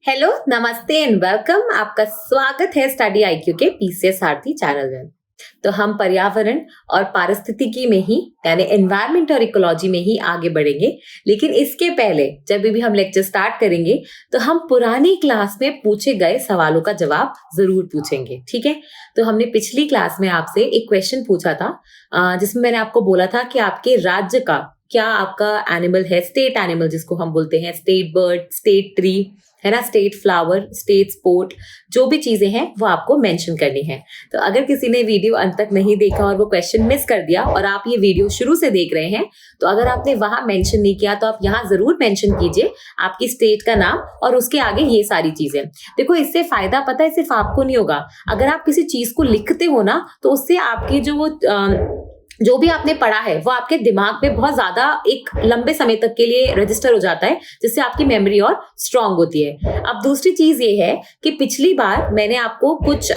Hello, नमस्ते and welcome. आपका स्वागत है स्टडी आईक्यू के पीसीएस आरती चैनल में। तो हम पर्यावरण और पारिस्थितिकी में ही यानी एनवायरनमेंट और इकोलॉजी में ही आगे बढ़ेंगे। लेकिन इसके पहले जब भी हम लेक्चर स्टार्ट करेंगे तो हम पुरानी क्लास में पूछे गए सवालों का जवाब जरूर पूछेंगे, ठीक है। तो हमने पिछली क्लास में आपसे एक क्वेश्चन पूछा था जिसमें मैंने आपको बोला था कि आपके राज्य का क्या आपका एनिमल है, स्टेट एनिमल जिसको हम बोलते हैं, स्टेट बर्ड, स्टेट ट्री, है ना, स्टेट फ्लावर, स्टेट स्पोर्ट, जो भी चीजें हैं वो आपको मेंशन करनी है। तो अगर किसी ने वीडियो अंत तक नहीं देखा और वो क्वेश्चन मिस कर दिया और आप ये वीडियो शुरू से देख रहे हैं, तो अगर आपने वहां मेंशन नहीं किया तो आप यहाँ जरूर मेंशन कीजिए आपकी स्टेट का नाम और उसके आगे ये सारी चीजें। देखो, इससे फायदा पता है सिर्फ आपको नहीं होगा, अगर आप किसी चीज को लिखते हो ना तो उससे आपकी जो भी आपने पढ़ा है वो आपके दिमाग में बहुत ज्यादा एक लंबे समय तक के लिए रजिस्टर हो जाता है, जिससे आपकी मेमोरी और स्ट्रांग होती है। अब दूसरी चीज ये है कि पिछली बार मैंने आपको कुछ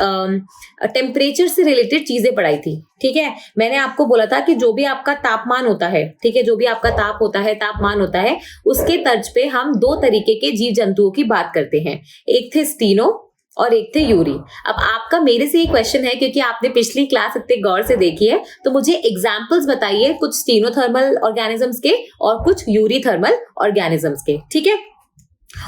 टेम्परेचर से रिलेटेड चीजें पढ़ाई थी, ठीक है। मैंने आपको बोला था कि जो भी आपका तापमान होता है, ठीक है, जो भी आपका तापमान होता है, उसके तर्ज पे हम दो तरीके के जीव जंतुओं की बात करते हैं। एक थे स्टीनो और एक थे यूरी। अब आपका मेरे से ये क्वेश्चन है, क्योंकि आपने पिछली क्लास इतने गौर से देखी है, तो मुझे एग्जांपल्स बताइए कुछ स्टीनोथर्मल ऑर्गेनिजम्स के और कुछ यूरी थर्मल ऑर्गेनिजम्स के, ठीक है।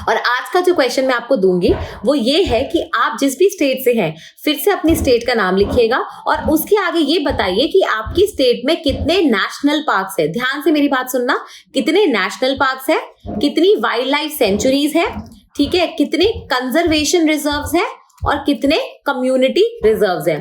और आज का जो क्वेश्चन मैं आपको दूंगी वो ये है कि आप जिस भी स्टेट से हैं फिर से अपनी स्टेट का नाम लिखिएगा और उसके आगे ये बताइए कि आपकी स्टेट में कितने नेशनल पार्क्स है। ध्यान से मेरी बात सुनना, कितने नेशनल पार्क्स है, कितनी वाइल्ड लाइफ सेंचुरीज है, ठीक है, कितने कंजर्वेशन रिजर्व्स हैं और कितने कम्युनिटी रिजर्व्स हैं।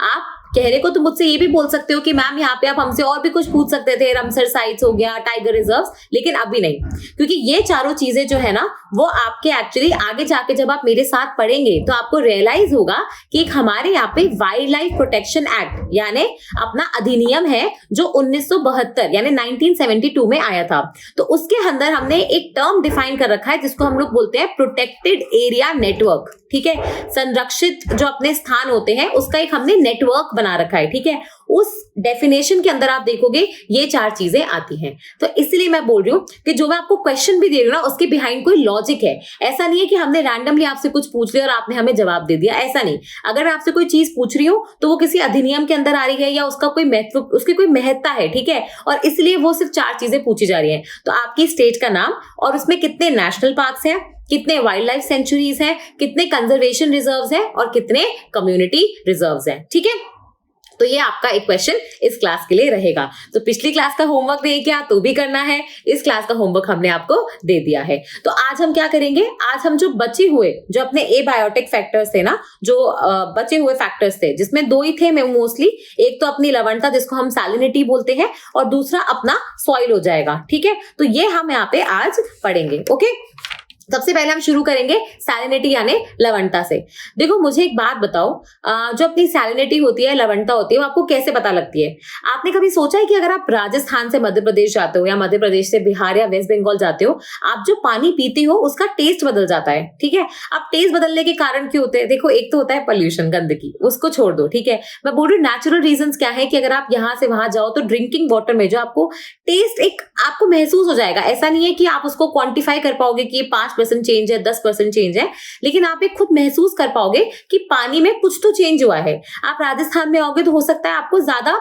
आप कहने को तो मुझसे ये भी बोल सकते हो कि मैम यहाँ पे आप हमसे और भी कुछ पूछ सकते थे, रामसर साइट्स हो गया, टाइगर रिजर्व्स, लेकिन अभी नहीं, क्योंकि ये चारों चीजें जो है ना वो आपके एक्चुअली आगे जाके जब आप मेरे साथ पढ़ेंगे तो आपको रियलाइज होगा कि एक हमारे यहाँ पे वाइल्ड लाइफ प्रोटेक्शन एक्ट यानी अपना अधिनियम है जो 1972 यानी 1972 में आया था। तो उसके अंदर हमने एक टर्म डिफाइन कर रखा है जिसको हम लोग बोलते हैं प्रोटेक्टेड एरिया नेटवर्क, ठीक है। संरक्षित जो अपने स्थान होते हैं उसका एक हमने नेटवर्क बना रखा है, ठीक है। उस डेफिनेशन के अंदर आप देखोगे ये चार चीजें आती हैं। तो इसलिए मैं बोल रही हूँ कि जो मैं आपको क्वेश्चन भी दे रही हूँ ना उसके बिहाइंड कोई लॉजिक है। ऐसा नहीं है कि हमने रैंडमली आपसे कुछ पूछ लिया और आपने हमें जवाब दे दिया, ऐसा नहीं। अगर मैं आपसे कोई चीज पूछ रही हूँ तो वो किसी अधिनियम के अंदर आ रही है या उसका कोई महत्व, उसकी कोई महत्ता है, ठीक है, और इसलिए वो सिर्फ चार चीजें पूछी जा रही है। तो आपकी स्टेट का नाम और उसमें कितने नेशनल पार्क्स हैं, कितने वाइल्ड लाइफ सेंचुरीज हैं, कितने कंजर्वेशन रिजर्व्स हैं और कितने कम्युनिटी रिजर्व्स हैं, ठीक है। तो ये आपका एक क्वेश्चन इस क्लास के लिए रहेगा। तो पिछली क्लास का होमवर्क नहीं किया तो भी करना है, इस क्लास का होमवर्क हमने आपको दे दिया है। तो आज हम क्या करेंगे, आज हम जो बचे हुए जो अपने एबायोटिक फैक्टर्स थे ना, जो बचे हुए फैक्टर्स थे जिसमें दो ही थे मोस्टली, एक तो अपनी लवणता जिसको हम सैलिनिटी बोलते हैं और दूसरा अपना सॉइल हो जाएगा, ठीक है। तो ये हम यहाँ पे आज पढ़ेंगे, ओके। सबसे पहले हम शुरू करेंगे सैलिनिटी यानी लवणता से। देखो, मुझे एक बात बताओ, जो अपनी सैलिनिटी होती है, लवणता होती है, वो आपको कैसे पता लगती है? आपने कभी सोचा है कि अगर आप राजस्थान से मध्य प्रदेश जाते हो या मध्य प्रदेश से बिहार या वेस्ट बंगाल जाते हो, आप जो पानी पीते हो उसका टेस्ट बदल जाता है, ठीक है। अब टेस्ट बदलने के कारण क्यों होते हैं? देखो, एक तो होता है पॉल्यूशन, गंदगी, उसको छोड़ दो, ठीक है। मैं बोल रही हूँ नेचुरल रीजंस क्या है कि अगर आप यहाँ से वहां जाओ तो ड्रिंकिंग वाटर में जो आपको टेस्ट एक आपको महसूस हो जाएगा। ऐसा नहीं है कि आप उसको क्वांटिफाई कर पाओगे कि 5% चेंज है, 10% चेंज है, लेकिन आप एक खुद महसूस कर पाओगे कि पानी में कुछ तो चेंज हुआ है। आप राजस्थान में आओगे तो हो सकता है आपको ज्यादा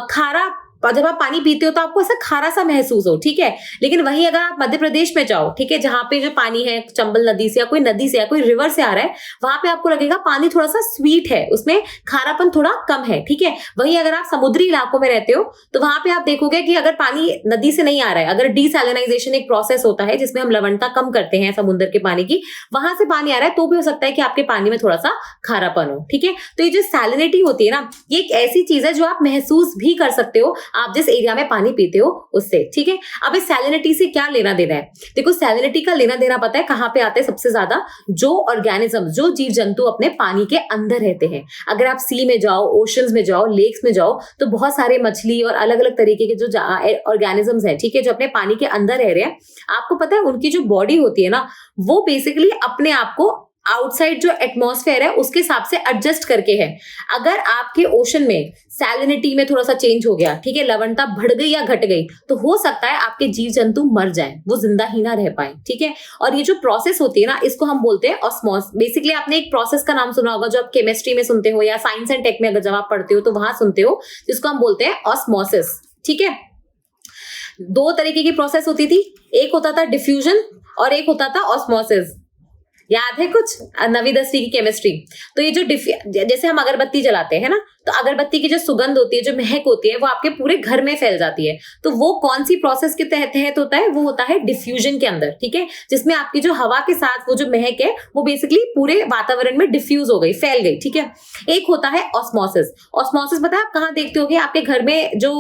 खारा, जब आप पानी पीते हो तो आपको ऐसा खारा सा महसूस हो, ठीक है। लेकिन वहीं अगर आप मध्य प्रदेश में जाओ, ठीक है, जहां पे जो पानी है चंबल नदी से या कोई नदी से या कोई रिवर से आ रहा है, वहां पे आपको लगेगा पानी थोड़ा सा स्वीट है, उसमें खारापन थोड़ा कम है, ठीक है। वहीं अगर आप समुद्री इलाकों में रहते हो तो वहां पे आप देखोगे कि अगर पानी नदी से नहीं आ रहा है, अगर डीसैलिनाइजेशन एक प्रोसेस होता है जिसमें हम लवणता कम करते हैं समुद्र के पानी की, वहां से पानी आ रहा है तो भी हो सकता है कि आपके पानी में थोड़ा सा खारापन हो, ठीक है। तो ये जो सैलिनिटी होती है ना, ये एक ऐसी चीज है जो आप महसूस भी कर सकते हो आप जिस एरिया में पानी पीते हो उससे, ठीक है। अब इस सैलिनिटी से क्या लेना देना है? देखो, सैलिनिटी का लेना देना पता है कहां पे आता है सबसे ज्यादा? जो ऑर्गेनिज्म, जो जीव जंतु अपने पानी के अंदर रहते हैं। अगर आप सी में जाओ, ओशंस में जाओ, लेक्स में जाओ, तो बहुत सारे मछली और अलग अलग तरीके के जो ऑर्गेनिजम्स हैं, ठीक है, जो अपने पानी के अंदर रह रहे हैं, आपको पता है उनकी जो बॉडी होती है ना, वो बेसिकली अपने आप को आउटसाइड जो एटमॉस्फेयर है उसके हिसाब से एडजस्ट करके है। अगर आपके ओशन में सैलिनिटी में थोड़ा सा चेंज हो गया, ठीक है, लवणता बढ़ गई या घट गई, तो हो सकता है आपके जीव जंतु मर जाएं, वो जिंदा ही ना रह पाए, ठीक है। और ये जो प्रोसेस होती है ना, इसको हम बोलते हैं ऑस्मोसिस। बेसिकली आपने एक प्रोसेस का नाम सुना होगा जो आप केमिस्ट्री में सुनते हो या साइंस एंड टेक में अगर जब आप पढ़ते हो तो वहां सुनते हो, जिसको हम बोलते हैं ऑस्मोसिस, ठीक है। दो तरीके की प्रोसेस होती थी, एक होता था डिफ्यूजन और एक होता था ऑस्मोसिस। याद है कुछ 9वीं 10वीं की केमिस्ट्री? तो ये जो जैसे हम अगरबत्ती जलाते हैं ना, तो अगरबत्ती की जो सुगंध होती है, जो महक होती है, वो आपके पूरे घर में फैल जाती है। तो वो कौन सी प्रोसेस के तहत होता है? वो होता है डिफ्यूजन के अंदर, ठीक है, जिसमें आपकी जो हवा के साथ वो जो महक है वो बेसिकली पूरे वातावरण में डिफ्यूज हो गई, फैल गई, ठीक है। एक होता है ऑस्मोसिस। ऑस्मोसिस पता है आप कहाँ देखते होगे? आपके घर में जो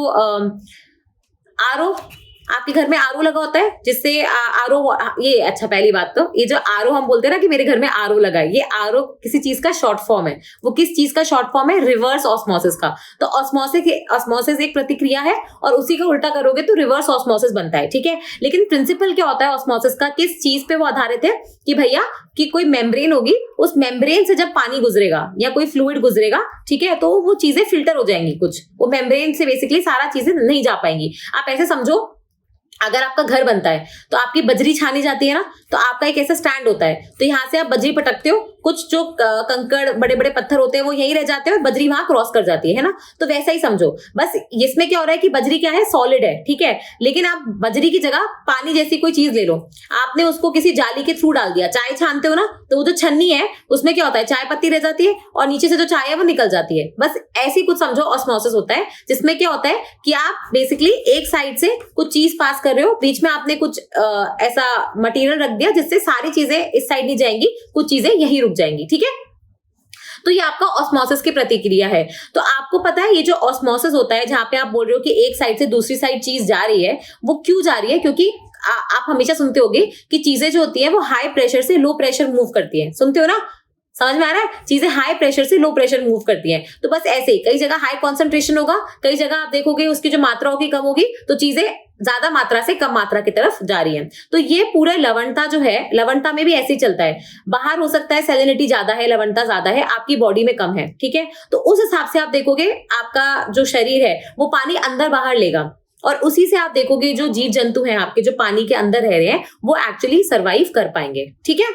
आरओ, आपके घर में आरओ लगा होता है, जिससे आरओ, ये अच्छा पहली बात तो ये जो आरओ हम बोलते हैं ना कि मेरे घर में आरओ लगा है, ये आरओ किसी चीज का शॉर्ट फॉर्म है। वो किस चीज का शॉर्ट फॉर्म है? रिवर्स ऑस्मोसिस का। तो ऑस्मोसिस एक प्रतिक्रिया है और उसी का उल्टा करोगे तो रिवर्स ऑस्मोसिस बनता है, ठीक है। लेकिन प्रिंसिपल क्या होता है ऑस्मोसिस का? किस चीज पे वो आधारित है कि भैया कि कोई मेम्ब्रेन होगी, उस मेम्ब्रेन से जब पानी गुजरेगा या कोई फ्लूइड गुजरेगा, ठीक है, तो वो चीजें फिल्टर हो जाएंगी, कुछ वो मेम्ब्रेन से बेसिकली सारा चीजें नहीं जा पाएंगी। आप ऐसे समझो, अगर आपका घर बनता है तो आपकी बजरी छानी जाती है ना, तो आपका एक ऐसा स्टैंड होता है, तो यहाँ से आप बजरी पटकते हो, कुछ जो कंकड़ बड़े बड़े पत्थर होते हैं वो यहीं रह जाते हैं और बजरी वहां क्रॉस कर जाती है ना। तो वैसा ही समझो, बस इसमें क्या हो रहा है कि बजरी क्या है? सॉलिड है, ठीक है, लेकिन आप बजरी की जगह पानी जैसी कोई चीज ले लो, आपने उसको किसी जाली के थ्रू डाल दिया। चाय छानते हो ना, तो वो जो छन्नी है उसमें क्या होता है? चाय पत्ती रह जाती है और नीचे से जो चाय है वो निकल जाती है। बस ऐसी कुछ समझो ऑस्मोसिस होता है, जिसमें क्या होता है कि आप बेसिकली एक साइड से कुछ चीज पास कर रहे हो, बीच में आपने कुछ ऐसा मटेरियल रख दिया जिससे सारी चीजें इस साइड नहीं जाएंगी, कुछ चीजें यहीं रुक जाएंगी, ठीक है। तो ये आपका ऑस्मोसिस की प्रतिक्रिया है। तो आपको पता है ये जो ऑस्मोसिस होता है, जहां पे आप बोल रहे हो कि एक साइड से दूसरी साइड चीज जा रही है, वो क्यों जा रही है? क्योंकि आप हमेशा सुनते होगे कि चीजें जो होती है वो हाई प्रेशर से लो प्रेशर मूव करती है, सुनते हो ना? समझ में आ रहा है? चीजें हाई प्रेशर से लो प्रेशर मूव करती हैं। तो बस ऐसे ही कई जगह हाई कॉन्सेंट्रेशन होगा, कई जगह आप देखोगे उसकी जो मात्रा होगी कम होगी, तो चीजें ज्यादा मात्रा से कम मात्रा की तरफ जा रही है। तो ये पूरा लवणता जो है, लवणता में भी ऐसे ही चलता है। बाहर हो सकता है सैलिनिटी ज्यादा है, लवणता ज्यादा है, आपकी बॉडी में कम है, ठीक है। तो उस हिसाब से आप देखोगे आपका जो शरीर है वो पानी अंदर बाहर लेगा, और उसी से आप देखोगे जो जीव जंतु हैं आपके जो पानी के अंदर रह रहे हैं वो एक्चुअली सर्वाइव कर पाएंगे, ठीक है।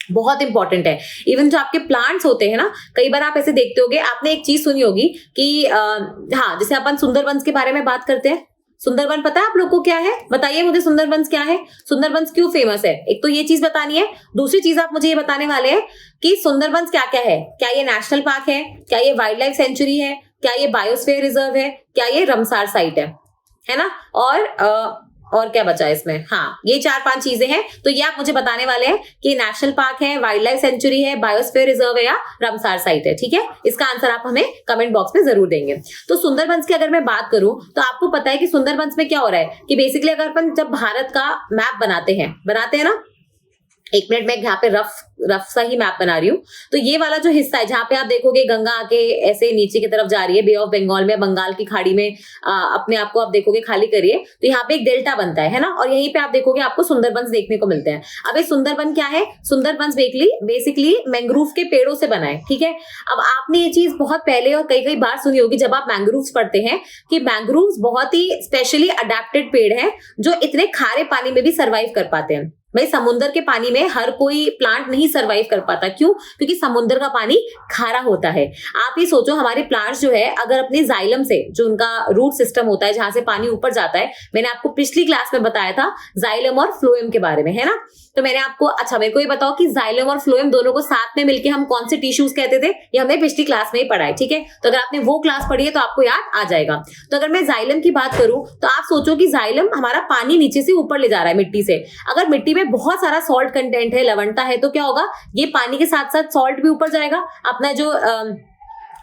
बहुत इंपॉर्टेंट है। इवन जो आपके प्लांट्स होते हैं ना, कई बार आप ऐसे देखते होगे, आपने एक चीज सुनी होगी कि हाँ, जैसे अपन सुंदरबंस के बारे में बात करते हैं। सुंदरबन पता है आप लोग को क्या है? बताइए मुझे, सुंदरबंस क्या है? सुंदरबंस क्यों फेमस है? एक तो ये चीज बतानी है, दूसरी चीज आप मुझे ये बताने वाले हैं कि सुंदरबंस क्या क्या है। क्या ये नेशनल पार्क है? क्या ये वाइल्ड लाइफ सेंचुरी है? क्या ये बायोस्फीयर रिजर्व है? क्या ये रमसार साइट है ना? और क्या बचा है इसमें? हाँ, ये 4-5 चीजें हैं। तो ये आप मुझे बताने वाले हैं कि नेशनल पार्क है, वाइल्ड लाइफ सेंचुरी है, बायोस्फीयर रिजर्व है या रमसार साइट है, ठीक है। इसका आंसर आप हमें कमेंट बॉक्स में जरूर देंगे। तो सुंदरबंस की अगर मैं बात करूं तो आपको पता है कि सुंदरबंस में क्या हो रहा है कि बेसिकली अगर अपन जब भारत का मैप बनाते हैं ना, एक मिनट में यहाँ पे रफ सा ही मैप बना रही हूँ। तो ये वाला जो हिस्सा है जहाँ पे आप देखोगे गंगा आके ऐसे नीचे की तरफ जा रही है, बे ऑफ बंगाल में, बंगाल की खाड़ी में अपने आप को आप देखोगे खाली करिए, तो यहाँ पे एक डेल्टा बनता है ना, और यहीं पे आप देखोगे आपको सुंदरबंस देखने को मिलते हैं। अब ये सुंदरबन क्या है? सुंदरबंस बेसिकली मैंग्रोव के पेड़ों से बना है, ठीक है। अब आपने ये चीज बहुत पहले और कई बार सुनी होगी जब आप मैंग्रोव्स पढ़ते हैं कि मैंग्रोव्स बहुत ही स्पेशली अडेप्टेड पेड़ है जो इतने खारे पानी में भी सर्वाइव कर पाते हैं। भाई समुद्र के पानी में हर कोई प्लांट नहीं सरवाइव कर पाता, क्यों? क्योंकि समुद्र का पानी खारा होता है। आप ही सोचो, हमारे प्लांट्स जो है अगर अपने जाइलम से, जो उनका रूट सिस्टम होता है जहां से पानी ऊपर जाता है, मैंने आपको पिछली क्लास में बताया था जाइलम और फ्लोएम के बारे में, है ना। तो मैंने आपको, अच्छा मेरे को ये बताओ कि जाइलम और फ्लोएम दोनों को साथ में मिलकर हम कौन से टिश्यूज कहते थे? ये हमने पिछली क्लास में ही पढ़ा है, ठीक है। तो अगर आपने वो क्लास पढ़ी है तो आपको याद आ जाएगा। तो अगर मैं जाइलम की बात करूं तो आप सोचो कि जाइलम हमारा पानी नीचे से ऊपर ले जा रहा है मिट्टी से। अगर मिट्टी में बहुत सारा सॉल्ट कंटेंट है, लवणता है, तो क्या होगा? ये पानी के साथ साथ सॉल्ट भी ऊपर जाएगा अपना जो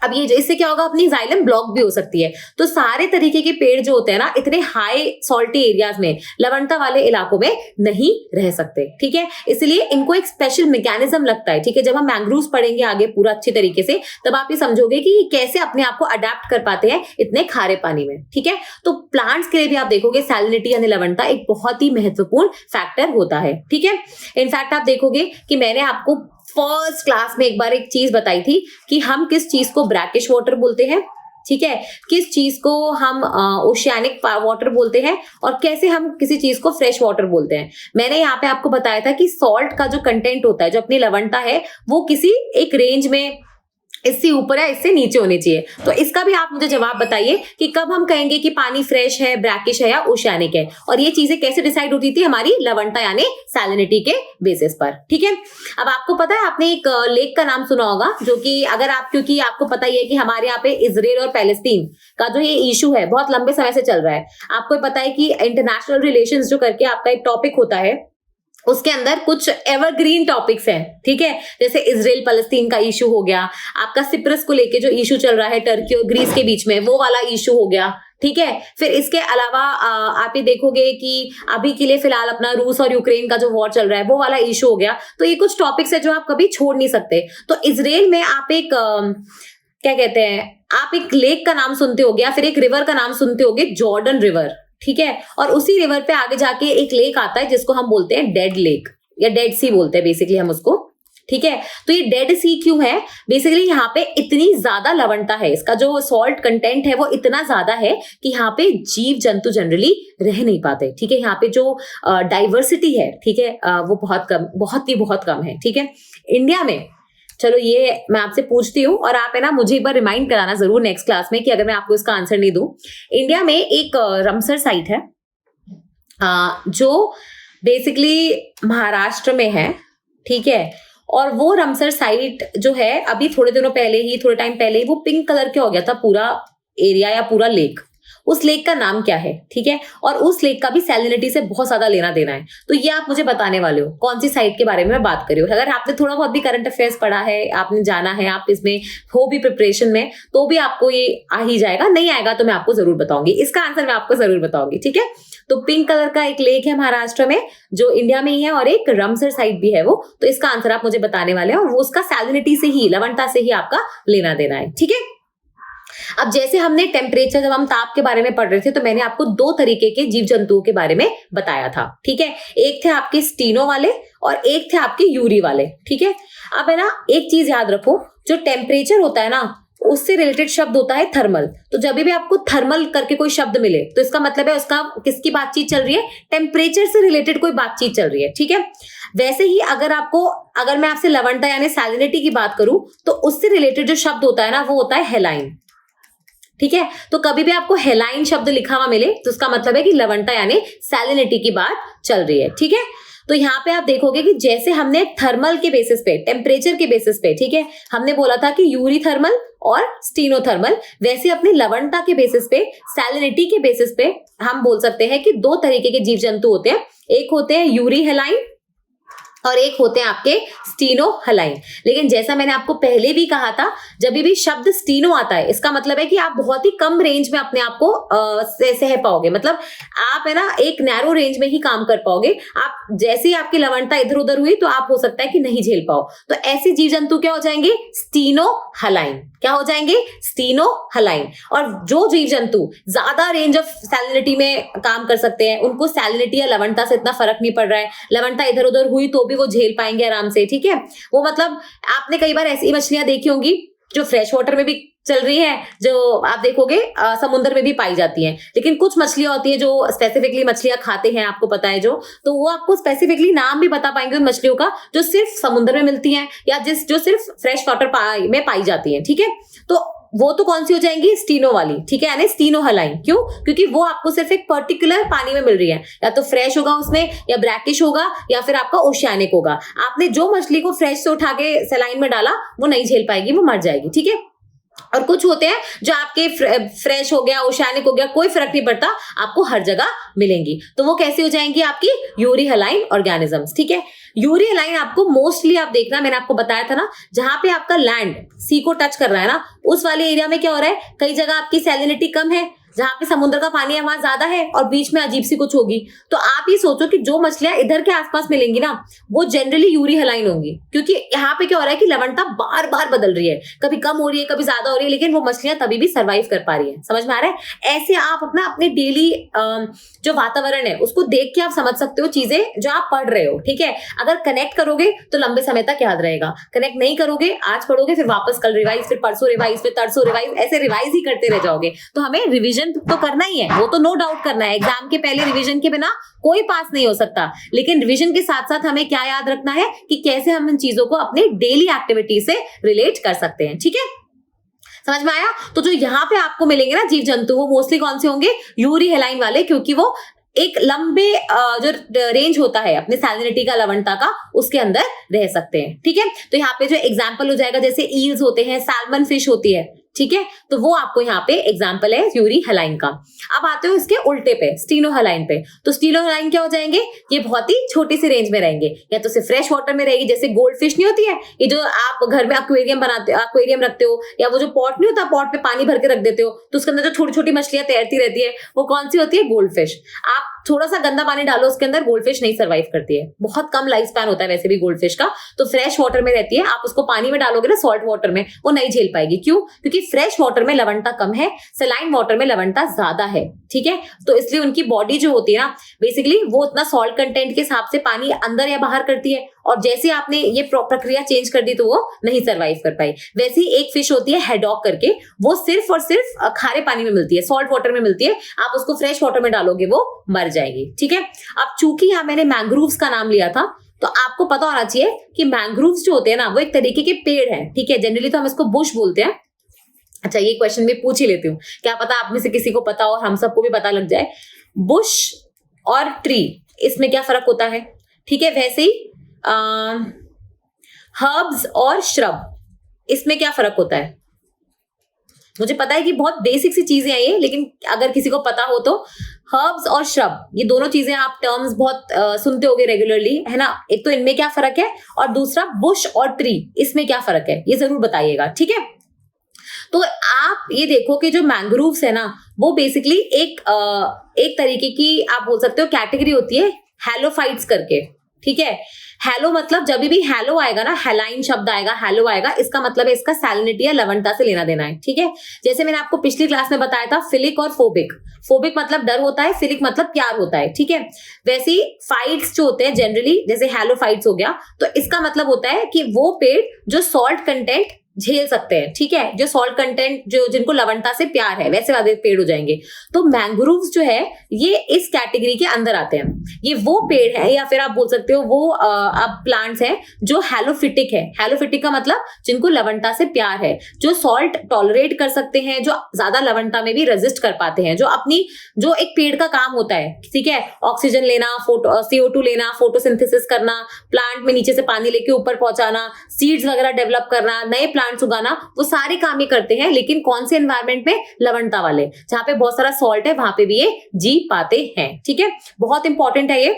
अब ये इससे क्या होगा? अपनी जाइलम ब्लॉक भी हो सकती है। तो सारे तरीके के पेड़ जो होते हैं ना, इतने हाई सॉल्टी एरियाज में, लवणता वाले इलाकों में नहीं रह सकते, ठीक है। इसलिए इनको एक स्पेशल मैकेनिज्म लगता है, ठीक है। जब हम मैंग्रोव्स पढ़ेंगे आगे पूरा अच्छी तरीके से, तब आप ये समझोगे कि कैसे अपने आप को अडेप्ट कर पाते हैं इतने खारे पानी में, ठीक है। तो प्लांट्स के लिए भी आप देखोगे सैलिनिटी यानी लवणता एक बहुत ही महत्वपूर्ण फैक्टर होता है, ठीक है। इनफैक्ट आप देखोगे कि मैंने आपको फर्स्ट क्लास में एक बार एक चीज बताई थी कि हम किस चीज को ब्रैकिश वाटर बोलते हैं, ठीक है, किस चीज को हम ओशियानिक वाटर बोलते हैं और कैसे हम किसी चीज को फ्रेश वाटर बोलते हैं। मैंने यहाँ पे आपको बताया था कि सॉल्ट का जो कंटेंट होता है, जो अपनी लवणता है, वो किसी एक रेंज में इससे ऊपर या इससे नीचे होनी चाहिए। तो इसका भी आप मुझे जवाब बताइए कि कब हम कहेंगे कि पानी फ्रेश है, ब्रैकिश है या ओशियानिक है, और ये चीजें कैसे डिसाइड होती थी, हमारी लवणता यानी सैलिनिटी के बेसिस पर, ठीक है। अब आपको पता है, आपने एक लेक का नाम सुना होगा, जो कि अगर आप, क्योंकि आपको पता ही है कि हमारे यहाँ पे इजराइल और पैलेस्तीन का जो ये इशू है बहुत लंबे समय से चल रहा है। आपको पता है कि इंटरनेशनल रिलेशंस जो करके आपका एक टॉपिक होता है, उसके अंदर कुछ एवरग्रीन टॉपिक्स हैं, ठीक है, जैसे इजराइल पैलेस्तीन का इशू हो गया, आपका सिप्रस को लेके जो इशू चल रहा है टर्की और ग्रीस के बीच में, वो वाला इशू हो गया, ठीक है। फिर इसके अलावा आप ये देखोगे कि अभी के लिए फिलहाल अपना रूस और यूक्रेन का जो वॉर चल रहा है, वो वाला इशू हो गया। तो ये कुछ टॉपिक्स है जो आप कभी छोड़ नहीं सकते। तो इजराइल में आप एक क्या कहते हैं, आप एक लेक का नाम सुनते होगे या फिर एक रिवर का नाम सुनते होगे, जॉर्डन रिवर, ठीक है। और उसी रिवर पे आगे जाके एक लेक आता है जिसको हम बोलते हैं डेड लेक या डेड सी बोलते हैं बेसिकली हम उसको, ठीक है। तो ये डेड सी क्यों है? बेसिकली यहाँ पे इतनी ज्यादा लवणता है, इसका जो सॉल्ट कंटेंट है वो इतना ज्यादा है कि यहाँ पे जीव जंतु जनरली रह नहीं पाते, ठीक है। यहाँ पे जो डाइवर्सिटी है, ठीक है, वो बहुत कम है, ठीक है। इंडिया में, चलो ये मैं आपसे पूछती हूँ और आप है ना मुझे एक बार रिमाइंड कराना जरूर नेक्स्ट क्लास में कि अगर मैं आपको इसका आंसर नहीं दूं। इंडिया में एक रामसर साइट है जो बेसिकली महाराष्ट्र में है, ठीक है। और वो रामसर साइट जो है, अभी थोड़े टाइम पहले ही वो पिंक कलर के हो गया था पूरा एरिया या पूरा लेक। उस लेक का नाम क्या है, ठीक है, और उस लेक का भी सैलिनिटी से बहुत ज्यादा लेना देना है। तो ये आप मुझे बताने वाले हो कौन सी साइट के बारे में मैं बात कर रही हूँ। अगर आपने थोड़ा बहुत भी करंट अफेयर्स पढ़ा है, आपने जाना है, आप इसमें हो भी प्रिपरेशन में, तो भी आपको ये आ ही जाएगा। नहीं आएगा तो मैं आपको जरूर बताऊंगी, इसका आंसर मैं आपको जरूर बताऊंगी, ठीक है। तो पिंक कलर का एक लेक है महाराष्ट्र में जो इंडिया में ही है, और एक रामसर साइट भी है वो। तो इसका आंसर आप मुझे बताने वाले हैं और वो उसका सैलिनिटी से ही, लवणता से ही आपका लेना देना है, ठीक है। अब जैसे हमने टेम्परेचर, जब हम ताप के बारे में पढ़ रहे थे, तो मैंने आपको दो तरीके के जीव जंतुओं के बारे में बताया था, ठीक है। एक थे आपके स्टीनो वाले और एक थे आपके यूरी वाले, ठीक है। अब है ना एक चीज याद रखो, जो टेम्परेचर होता है ना, उससे रिलेटेड शब्द होता है थर्मल। तो जब भी आपको थर्मल करके कोई शब्द मिले तो इसका मतलब है उसका किसकी बातचीत चल रही है, टेम्परेचर से रिलेटेड कोई बातचीत चल रही है, ठीक है। वैसे ही अगर मैं आपसे लवणता यानी सैलिनिटी की बात करूं, तो उससे रिलेटेड जो शब्द होता है ना, वो होता है हेलाइन, ठीक है। तो कभी भी आपको हेलाइन शब्द लिखा हुआ मिले तो उसका मतलब है कि लवणता यानी सैलिनिटी की बात चल रही है, ठीक है। तो यहाँ पे आप देखोगे कि जैसे हमने थर्मल के बेसिस पे, टेम्परेचर के बेसिस पे, ठीक है, हमने बोला था कि यूरी थर्मल और स्टीनो थर्मल, वैसे अपनी लवणता के बेसिस पे, सैलिनिटी के बेसिस पे हम बोल सकते हैं कि दो तरीके के जीव जंतु होते हैं। एक होते हैं यूरी हेलाइन और एक होते हैं आपके स्टीनो हलाइन। लेकिन जैसा मैंने आपको पहले भी कहा था, जब भी शब्द स्टीनो आता है, इसका मतलब है कि आप बहुत ही कम रेंज में अपने आप को सह पाओगे, मतलब आप है ना एक नैरो रेंज में ही काम कर पाओगे। आप जैसे ही आपकी लवणता इधर उधर हुई तो आप हो सकता है कि नहीं झेल पाओ, तो ऐसे जीव जंतु क्या हो जाएंगे, स्टीनो हलाइन। क्या हो जाएंगे, स्टीनो हलाइन। और जो जीव जंतु ज्यादा रेंज ऑफ सैलिनिटी में काम कर सकते हैं, उनको सैलिनिटी या लवणता से इतना फर्क नहीं पड़ रहा है, लवणता इधर उधर हुई तो भी वो झेल पाएंगे आराम से, ठीक है। वो मतलब आपने कई बार ऐसी मछलियां देखी होंगी जो फ्रेश वाटर में भी चल रही है, जो आप देखोगे समुद्र में भी पाई जाती हैं। लेकिन कुछ मछलियां होती हैं जो स्पेसिफिकली मछलियां खाते हैं, आपको पता है जो, तो वो आपको स्पेसिफिकली नाम भी बता पाएंगे उन मछलियों का जो सिर्फ समुद्र में मिलती हैं या जो सिर्फ फ्रेश वाटर में पाई जाती हैं, ठीक है। तो वो तो कौन सी हो जाएंगी, स्टीनो वाली, ठीक है, यानी स्टीनो हलाइन। क्यों? क्योंकि वो आपको सिर्फ एक पर्टिकुलर पानी में मिल रही है, या तो फ्रेश होगा उसमें, या ब्रैकिश होगा, या फिर आपका ओशियानिक होगा। आपने जो मछली को फ्रेश से उठा के सलाइन में डाला, वो नहीं झेल पाएगी, वो मर जाएगी, ठीक है। और कुछ होते हैं जो आपके फ्रेश हो गया, ओशियानिक हो गया, कोई फर्क नहीं पड़ता, आपको हर जगह मिलेंगी। तो वो कैसी हो जाएंगी, आपकी यूरी हलाइन ऑर्गेनिजम्स, ठीक है। यूरी हलाइन आपको मोस्टली, आप देखना, मैंने आपको बताया था ना, जहां पे आपका लैंड सी को टच कर रहा है ना, उस वाले एरिया में क्या हो रहा है, कई जगह आपकी सैलिनिटी कम है, जहाँ पे समुद्र का पानी है वहां ज्यादा है और बीच में अजीब सी कुछ होगी। तो आप ये सोचो कि जो मछलियां इधर के आसपास मिलेंगी ना वो जनरली यूरी हेलाइन होंगी, क्योंकि यहाँ पे क्या हो रहा है कि लवणता बार बार बदल रही है, कभी कम हो रही है कभी ज्यादा हो रही है, लेकिन वो मछलियां तभी भी सर्वाइव कर पा रही है। समझ में आ रहा है? ऐसे आप अपने डेली जो वातावरण है उसको देख के आप समझ सकते हो चीजें जो आप पढ़ रहे हो। ठीक है, अगर कनेक्ट करोगे तो लंबे समय तक याद रहेगा, कनेक्ट नहीं करोगे आज पढ़ोगे फिर वापस कल रिवाइज, फिर परसों रिवाइज, फिर तरसों रिवाइज, ऐसे रिवाइज ही करते रह जाओगे। तो हमें रिविजन तो करना ही है, वो तो नो डाउट करना है। एग्जाम के पहले रिविजन के बिना कोई पास नहीं हो सकता, लेकिन रिविजन के साथ साथ हमें क्या याद रखना है कि कैसे हम इन चीजों को अपने डेली एक्टिविटी से रिलेट कर सकते हैं। ठीक है, समझ में आया? तो जो यहाँ पे आपको मिलेंगे ना जीव जंतु वो मोस्टली कौन से होंगे? यूरी हेलाइन वाले, क्योंकि वो एक लंबे जो रेंज होता है अपने सैलिनिटी का, लवणता का, उसके अंदर रह सकते हैं। ठीक है, तो यहाँ पे जो एग्जाम्पल हो जाएगा जैसे ईल्स होते हैं, सैल्मन फिश होती है। ठीक है, तो वो आपको यहाँ पे एग्जाम्पल है यूरी हेलाइन का। अब आते हो इसके उल्टे पे, स्टीनो हेलाइन पे। तो स्टीनो हेलाइन क्या हो जाएंगे? ये बहुत ही छोटी सी रेंज में रहेंगे, या तो सिर्फ फ्रेश वाटर में रहेगी, जैसे गोल्ड फिश नहीं होती है, ये जो आप घर में एक्वेरियम बनाते हो, एक्वेरियम रखते हो, या वो जो पॉट नहीं होता, पॉट पे पानी भर के रख देते हो तो उसके अंदर जो छोटी छोटी मछलियां तैरती रहती है वो कौन सी होती है? Gold fish. आप थोड़ा सा गंदा पानी डालो उसके अंदर, गोल्ड फिश नहीं सर्वाइव करती है, बहुत कम लाइफ स्पैन होता है वैसे भी गोल्ड फिश का, तो फ्रेश वाटर में रहती है। आप उसको पानी में डालोगे ना, सॉल्ट वाटर में, वो नहीं झेल पाएगी। क्यों? क्योंकि फ्रेश वाटर में लवणता कम है, सलाइन वाटर में लवणता ज्यादा है। ठीक है, तो इसलिए उनकी बॉडी जो होती है ना, बेसिकली वो उतना सॉल्ट कंटेंट के हिसाब से पानी अंदर या बाहर करती है, और जैसे आपने ये प्रक्रिया चेंज कर दी तो वो नहीं सर्वाइव कर पाई। वैसे ही एक फिश होती है हेडॉक करके, वो सिर्फ और सिर्फ खारे पानी में मिलती है, सॉल्ट वाटर में मिलती है। आप उसको फ्रेश वाटर में डालोगे वो मर जाएगी। ठीक है, अब चूंकि यहाँ मैंने मैंग्रोव्स का नाम लिया था तो आपको पता होना चाहिए कि मैंग्रोव्स जो होते हैं ना वो एक तरीके के पेड़ है। ठीक है, जनरली तो हम इसको बुश बोलते हैं। अच्छा, ये क्वेश्चन भी पूछ ही लेती हूँ, क्या पता आप में से किसी को पता हो, हम सबको भी पता लग जाए। बुश और ट्री, इसमें क्या फर्क होता है? ठीक है, वैसे ही हर्ब्स और श्रब, इसमें क्या फर्क होता है? मुझे पता है कि बहुत बेसिक सी चीजें हैं ये, लेकिन अगर किसी को पता हो तो हर्ब्स और श्रब, ये दोनों चीजें आप टर्म्स बहुत सुनते होगे रेगुलरली, है ना? एक तो इनमें क्या फर्क है, और दूसरा बुश और ट्री, इसमें क्या फर्क है, ये जरूर बताइएगा। ठीक है, तो आप ये देखो कि जो मैंग्रोव्स है ना वो बेसिकली एक तरीके की आप बोल सकते हो कैटेगरी होती है हैलोफाइट्स करके। ठीक है, हैलो मतलब जब भी हैलो आएगा ना, हेलाइन शब्द आएगा, हैलो आएगा, इसका मतलब है इसका सैलिनिटी या लवणता से लेना देना है। ठीक है, जैसे मैंने आपको पिछली क्लास में बताया था फिलिक और फोबिक। फोबिक मतलब डर होता है, फिलिक मतलब प्यार होता है। ठीक है, वैसे ही फाइट्स जो होते हैं जनरली, जैसे हैलोफाइट्स हो गया, तो इसका मतलब होता है कि वो पेड़ जो सॉल्ट कंटेंट झेल सकते हैं। ठीक है, जो सॉल्ट कंटेंट, जो जिनको लवणता से प्यार है, वैसे वाले पेड़ हो जाएंगे। तो मैंग्रोव्स जो है ये इस कैटेगरी के अंदर आते हैं। ये वो पेड़ है या फिर आप बोल सकते हो वो अब प्लांट्स हैं जो हैलोफिटिक है। हैलोफिटिक का मतलब जिनको लवणता से प्यार है, जो सॉल्ट टॉलरेट कर सकते हैं, जो ज्यादा लवणता में भी रेजिस्ट कर पाते हैं, जो अपनी जो एक पेड़ का काम होता है, ठीक है, ऑक्सीजन लेना, CO2 लेना, फोटोसिंथेसिस करना, प्लांट में नीचे से पानी लेके ऊपर पहुंचाना, सीड्स वगैरह डेवलप करना, नए प्लांट्स उगाना, वो सारे काम ही करते हैं। लेकिन कौन से एनवायरनमेंट में? लवणता वाले, जहां पे बहुत सारा सॉल्ट है वहां पे भी ये जी पाते हैं। ठीक है, बहुत इंपॉर्टेंट है ये।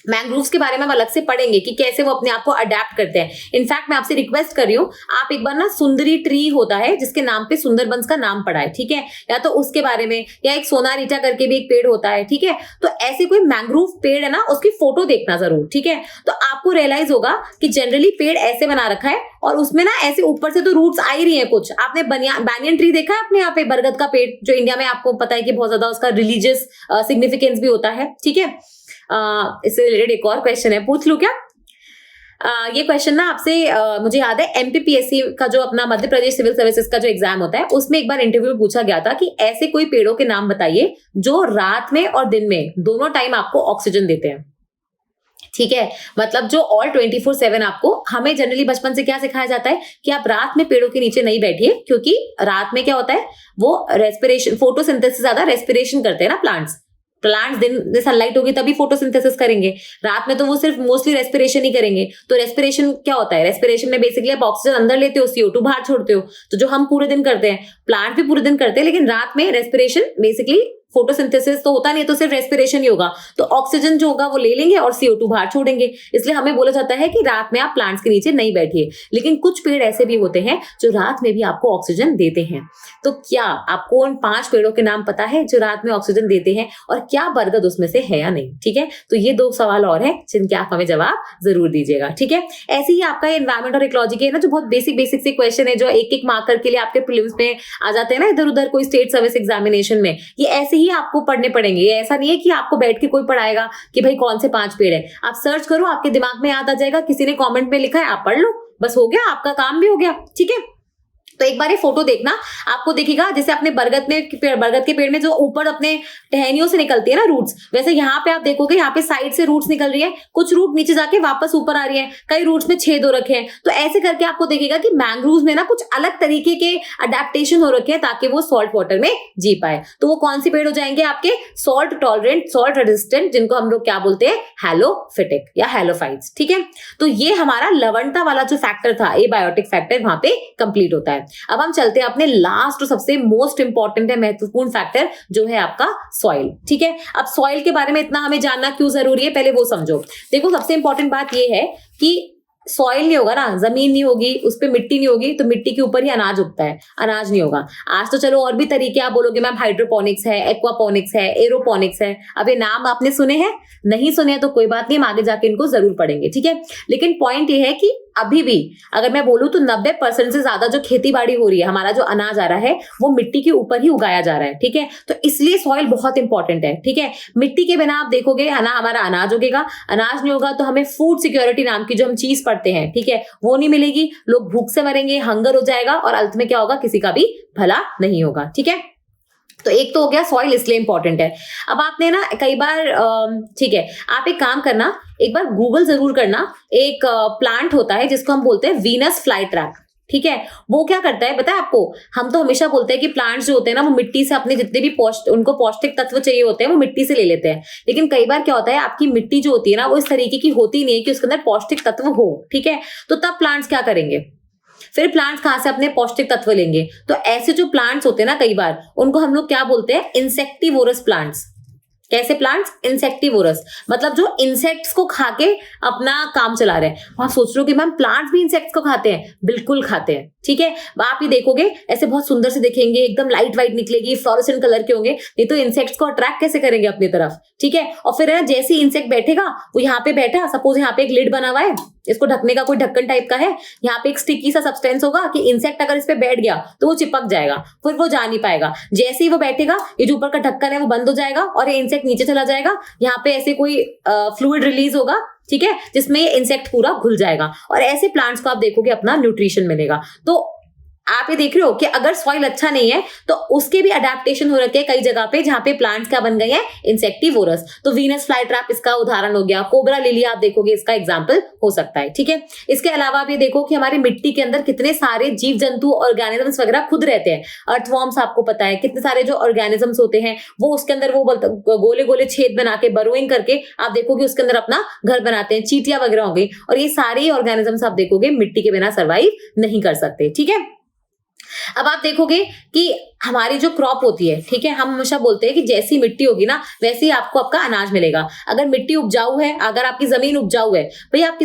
मैंग्रोव्स के बारे में हम अलग से पढ़ेंगे कि कैसे वो अपने आप को अडेप्ट करते हैं। इनफैक्ट मैं आपसे रिक्वेस्ट कर रही हूँ, आप एक बार ना सुंदरी ट्री होता है जिसके नाम पे सुंदरबंस का नाम पड़ा है, ठीक है, या तो उसके बारे में, या एक सोनारीटा करके भी एक पेड़ होता है। ठीक है, तो ऐसे कोई मैंग्रोव पेड़ है ना, उसकी फोटो देखना जरूर। ठीक है, तो आपको रियलाइज होगा कि जनरली पेड़ ऐसे बना रखा है और उसमें ना ऐसे ऊपर से तो रूट्स आ ही रही है कुछ। आपने बैनियन ट्री देखा है अपने यहाँ पे, बरगद का पेड़, जो इंडिया में आपको पता है कि बहुत ज्यादा उसका रिलीजियस सिग्निफिकेंस भी होता है। ठीक है, इससे रिलेटेड एक और क्वेश्चन है, पूछ लूं क्या? ये क्वेश्चन ना आपसे मुझे याद है MPPSC का जो अपना मध्य प्रदेश सिविल सर्विसेज का जो एग्जाम होता है उसमें एक बार इंटरव्यू में पूछा गया था कि ऐसे कोई पेड़ों के नाम बताइए जो रात में और दिन में दोनों टाइम आपको ऑक्सीजन देते हैं। ठीक है, मतलब जो ऑल 24/7 आपको, हमें जनरली बचपन से क्या सिखाया जाता है कि आप रात में पेड़ों के नीचे नहीं बैठिए, क्योंकि रात में क्या होता है, वो रेस्पिरेशन, फोटोसिंथेसिस ज्यादा रेस्पिरेशन करते हैं ना प्लांट्स दिन में सनलाइट होगी तभी फोटोसिंथेसिस करेंगे, रात में तो वो सिर्फ मोस्टली रेस्पिरेशन ही करेंगे। तो रेस्पिरेशन क्या होता है? रेस्पिरेशन में बेसिकली आप ऑक्सीजन अंदर लेते हो, CO2 बाहर छोड़ते हो, तो जो हम पूरे दिन करते हैं, प्लांट भी पूरे दिन करते हैं, लेकिन रात में रेस्पिरेशन बेसिकली फोटोसिंथेसिस तो होता नहीं है, तो सिर्फ रेस्पिरेशन ही होगा, तो ऑक्सीजन जो होगा वो ले लेंगे और CO2 बाहर छोड़ेंगे। इसलिए हमें बोला जाता है कि रात में आप प्लांट्स के नीचे नहीं बैठिए। लेकिन कुछ पेड़ ऐसे भी होते हैं जो रात में भी आपको ऑक्सीजन देते हैं। तो क्या आपको उन 5 पेड़ों के नाम पता है जो रात में ऑक्सीजन देते हैं, और क्या बरगद उसमें से है या नहीं? ठीक है, तो ये 2 सवाल और हैं जिनके आप हमें जवाब जरूर दीजिएगा। ठीक है, ऐसे ही आपका एनवायरमेंट और इकोलॉजी के ना जो बहुत बेसिक से क्वेश्चन है, जो एक मार्कर के लिए आपके प्रीलिम्स में आ जाते हैं ना इधर उधर कोई स्टेट सर्विस एग्जामिनेशन में, ये ऐसे ही आपको पढ़ने पड़ेंगे। ये ऐसा नहीं है कि आपको बैठ के कोई पढ़ाएगा कि भाई कौन से 5 पेड़ है। आप सर्च करो, आपके दिमाग में याद आ जाएगा, किसी ने कमेंट में लिखा है आप पढ़ लो, बस हो गया, आपका काम भी हो गया। ठीक है, तो एक बार ये फोटो देखना, आपको दिखेगा जैसे अपने बरगद के पेड़ में जो ऊपर अपने टहनियों से निकलती है ना रूट्स, वैसे यहाँ पे आप देखोगे यहाँ पे साइड से रूट्स निकल रही है, कुछ रूट नीचे जाके वापस ऊपर आ रही है, कई रूट्स में छेद हो रखे हैं। तो ऐसे करके आपको दिखेगा कि मैंग्रोव्स में ना कुछ अलग तरीके के अडेप्टेशन हो रखे हैं ताकि वो सॉल्ट वाटर में जी पाए। तो वो कौन सी पेड़ हो जाएंगे आपके? सॉल्ट टॉलरेंट, सॉल्ट रेजिस्टेंट, जिनको हम लोग क्या बोलते हैं? हैलोफिटिक या हैलोफाइट्स। ठीक है, तो ये हमारा लवणता वाला जो फैक्टर था, एबायोटिक फैक्टर, वहां पे कंप्लीट होता है। अब हम चलते हैं अपने लास्ट और सबसे मोस्ट इंपॉर्टेंट है, महत्वपूर्ण फैक्टर, जो है आपका सॉइल। ठीक है, अब सॉइल के बारे में इतना हमें जानना क्यों जरूरी है, पहले वो समझो। देखो, सबसे इंपॉर्टेंट बात ये है कि सॉइल नहीं होगा ना, जमीन नहीं होगी, उस पर मिट्टी नहीं होगी, तो मिट्टी के ऊपर ही अनाज उगता है, अनाज नहीं होगा। आज तो चलो और भी तरीके आप बोलोगे मैम, हाइड्रोपोनिक्स है, एक्वापोनिक्स है, एरोपोनिक्स है। अब ये नाम आपने सुने हैं? नहीं सुने हैं तो कोई बात नहीं, हम आगे जाके इनको जरूर पढ़ेंगे। ठीक है, लेकिन पॉइंट ये है कि अभी भी अगर मैं बोलूं तो 90% से ज्यादा जो खेती बाड़ी हो रही है, हमारा जो अनाज आ रहा है, वो मिट्टी के ऊपर ही उगाया जा रहा है। ठीक है, तो इसलिए सॉइल बहुत इंपॉर्टेंट है। ठीक है, मिट्टी के बिना आप देखोगे ना हमारा अनाज उगेगा, अनाज नहीं होगा तो हमें फूड सिक्योरिटी नाम की जो हम चीज पढ़ते हैं, ठीक है, वो नहीं मिलेगी, लोग भूख से मरेंगे, हंगर हो जाएगा, और अंत में क्या होगा? किसी का भी भला नहीं होगा। ठीक है, तो एक तो हो गया सॉइल इसलिए इंपॉर्टेंट है। अब आपने ना कई बार ठीक है, आप एक काम करना, एक बार गूगल जरूर करना, एक प्लांट होता है जिसको हम बोलते हैं वीनस फ्लाई ट्रैप। ठीक है, वो क्या करता है पता है आपको? हम तो हमेशा बोलते हैं कि प्लांट्स जो होते हैं ना, वो मिट्टी से अपने जितने भी उनको पौष्टिक तत्व चाहिए होते हैं वो मिट्टी से ले लेते हैं। लेकिन कई बार क्या होता है, आपकी मिट्टी जो होती है ना, वो इस तरीके की होती नहीं है कि उसके अंदर पौष्टिक तत्व हो। ठीक है, तो तब प्लांट्स क्या करेंगे? फिर प्लांट्स कहां से अपने पौष्टिक तत्व लेंगे? तो ऐसे जो प्लांट्स होते हैं ना, कई बार उनको हम लोग क्या बोलते हैं? Insectivorous plants. कैसे प्लांट्स? इंसेक्टिवोरस, मतलब जो इंसेक्ट्स को खा के अपना काम चला रहे हैं। आप सोच रहे हो कि मैम प्लांट्स भी इंसेक्ट्स को खाते हैं? बिल्कुल खाते हैं। ठीक है, आप ये देखोगे ऐसे बहुत सुंदर से दिखेंगे, एकदम लाइट वाइट निकलेगी, फ्लोरोसेंट कलर के होंगे, नहीं तो इंसेक्ट्स को अट्रैक्ट कैसे करेंगे अपनी तरफ? ठीक है, और फिर है ना, जैसे ही इंसेक्ट बैठेगा, वो यहाँ पे बैठा, सपोज यहाँ पे एक लिड बना हुआ है, इसको ढकने का कोई ढक्कन टाइप का है, यहाँ पे एक स्टिकी सा सब्सटेंस होगा कि इंसेक्ट अगर इस पे बैठ गया तो वो चिपक जाएगा, फिर वो जा नहीं पाएगा। जैसे ही वो बैठेगा, ये जो ऊपर का ढक्कन है वो बंद हो जाएगा और ये इंसेक्ट नीचे चला जाएगा। यहाँ पे ऐसे कोई फ्लूइड रिलीज होगा, ठीक है, जिसमें ये इंसेक्ट पूरा घुल जाएगा, और ऐसे प्लांट्स को आप देखोगे अपना न्यूट्रिशन मिलेगा। तो आप ये देख रहे हो कि अगर सॉइल अच्छा नहीं है तो उसके भी अडेप्टेशन हो रखे हैं कई जगह पे, जहां पे प्लांट्स क्या बन गए हैं? इंसेक्टिवोरस। तो वीनस फ्लाई ट्रैप इसका उदाहरण हो गया, कोबरा लिली आप देखोगे इसका एग्जांपल हो सकता है। ठीक है, इसके अलावा आप ये देखो कि हमारी मिट्टी के अंदर कितने सारे जीव जंतु, ऑर्गेनिजम्स वगैरह खुद रहते हैं। अर्थवॉर्म्स आपको पता है, कितने सारे जो ऑर्गेनिजम्स होते हैं वो उसके अंदर वो गोले गोले छेद बना के, बरोइंग करके आप देखोगे उसके अंदर अपना घर बनाते हैं। चींटियां वगैरह हो गई, और ये सारे ऑर्गेनिजम्स आप देखोगे मिट्टी के बिना सर्वाइव नहीं कर सकते। ठीक है, अब आप देखोगे कि हमारी जो क्रॉप होती है, ठीक है, हम हमेशा बोलते हैं कि जैसी मिट्टी होगी ना वैसे ही आपको आपका अनाज मिलेगा। अगर मिट्टी उपजाऊ है, अगर आपकी जमीन उपजाऊ है, भाई आप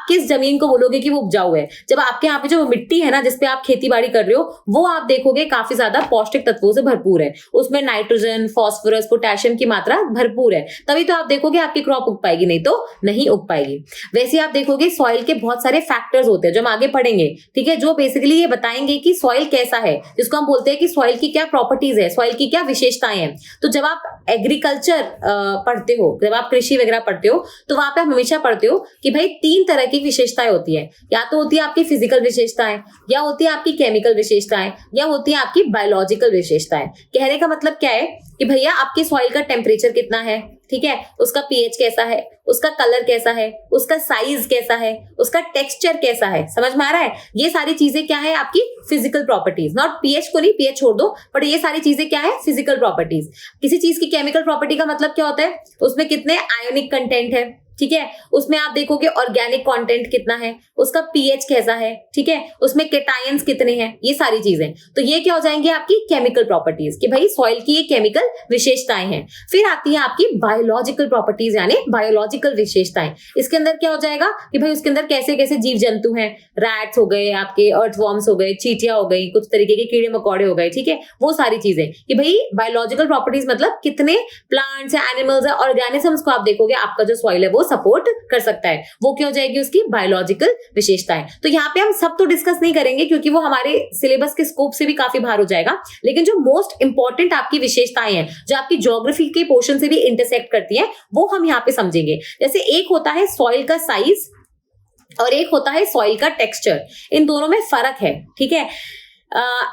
किस जमीन को बोलोगे कि वो उपजाऊ है? जब आपके यहाँ पे जो मिट्टी है ना जिसपे आप खेती बाड़ी कर रहे हो, वो आप देखोगे काफी ज्यादा पौष्टिक तत्वों से भरपूर है, उसमें नाइट्रोजन, फॉस्फोरस, पोटेशियम की मात्रा भरपूर है, तभी तो आप देखोगे आपकी क्रॉप उग पाएगी, नहीं तो नहीं उग पाएगी। वैसे आप देखोगे सॉइल के बहुत सारे फैक्टर्स होते हैं जो हम आगे पढ़ेंगे, ठीक है, जो बेसिकली ये बताएंगे कि सॉइल कैसा है, जिसको हम बोलते हैं कि सॉइल की क्या प्रॉपर्टीज है, सॉइल की क्या विशेषताएं हैं। तो जब आप एग्रीकल्चर पढ़ते हो, जब आप कृषि वगैरह पढ़ते हो, तो वहां पे आप हमेशा पढ़ते हो कि भाई 3 तरह की विशेषताएं होती है, या तो होती है आपकी फिजिकल विशेषताएं, या होती है आपकी केमिकल विशेषताएं, या होती है आपकी बायोलॉजिकल विशेषताएं। कहने का मतलब क्या है कि भैया आपके सॉइल का टेम्परेचर कितना है, ठीक है, उसका पीएच कैसा है, उसका कलर कैसा है, उसका साइज कैसा है, उसका टेक्सचर कैसा है, समझ में आ रहा है? ये सारी चीजें क्या है? आपकी फिजिकल प्रॉपर्टीज, नॉट पीएच को नहीं, पीएच छोड़ दो, बट ये सारी चीजें क्या है? Physical properties. किसी चीज की केमिकल प्रॉपर्टी का मतलब क्या होता है? उसमें कितने आयोनिक कंटेंट है, ठीक है, उसमें आप देखोगे ऑर्गेनिक कंटेंट कितना है, उसका पीएच कैसा है, ठीक है, उसमें केटायंस कितने हैं, ये सारी चीजें। तो ये क्या हो जाएंगे आपकी केमिकल प्रॉपर्टीज कि भाई सॉइल की ये केमिकल विशेषताएं हैं। फिर आती है आपकी बायोलॉजिकल प्रॉपर्टीज यानी बायोलॉजिकल विशेषताएं। इसके अंदर क्या हो जाएगा कि भाई उसके अंदर कैसे कैसे जीव जंतु हैं, रैट्स हो गए, आपके अर्थवॉर्म्स हो गए, चींटियां हो गई, कुछ तरीके के कीड़े मकोड़े हो गए, ठीक है, वो सारी चीजें कि भाई बायोलॉजिकल प्रॉपर्टीज मतलब कितने प्लांट्स है, एनिमल्स है, ऑर्गेनिजम्स को आप देखोगे आपका जो सॉइल है वो सपोर्ट कर सकता है, वो क्या हो जाएगी उसकी बायोलॉजिकल विशेषताएं। तो यहाँ पे हम सब तो डिस्कस नहीं करेंगे क्योंकि वो हमारे सिलेबस के स्कोप से भी काफी बाहर हो जाएगा, लेकिन जो मोस्ट इंपॉर्टेंट आपकी विशेषताएं हैं जो आपकी ज्योग्राफी के पोर्शन से भी इंटरसेक्ट करती हैं वो हम यहाँ पे समझेंगे। जैसे एक होता है सॉइल का साइज और एक होता है सॉइल का टेक्सचर, इन दोनों में फर्क है, ठीक है।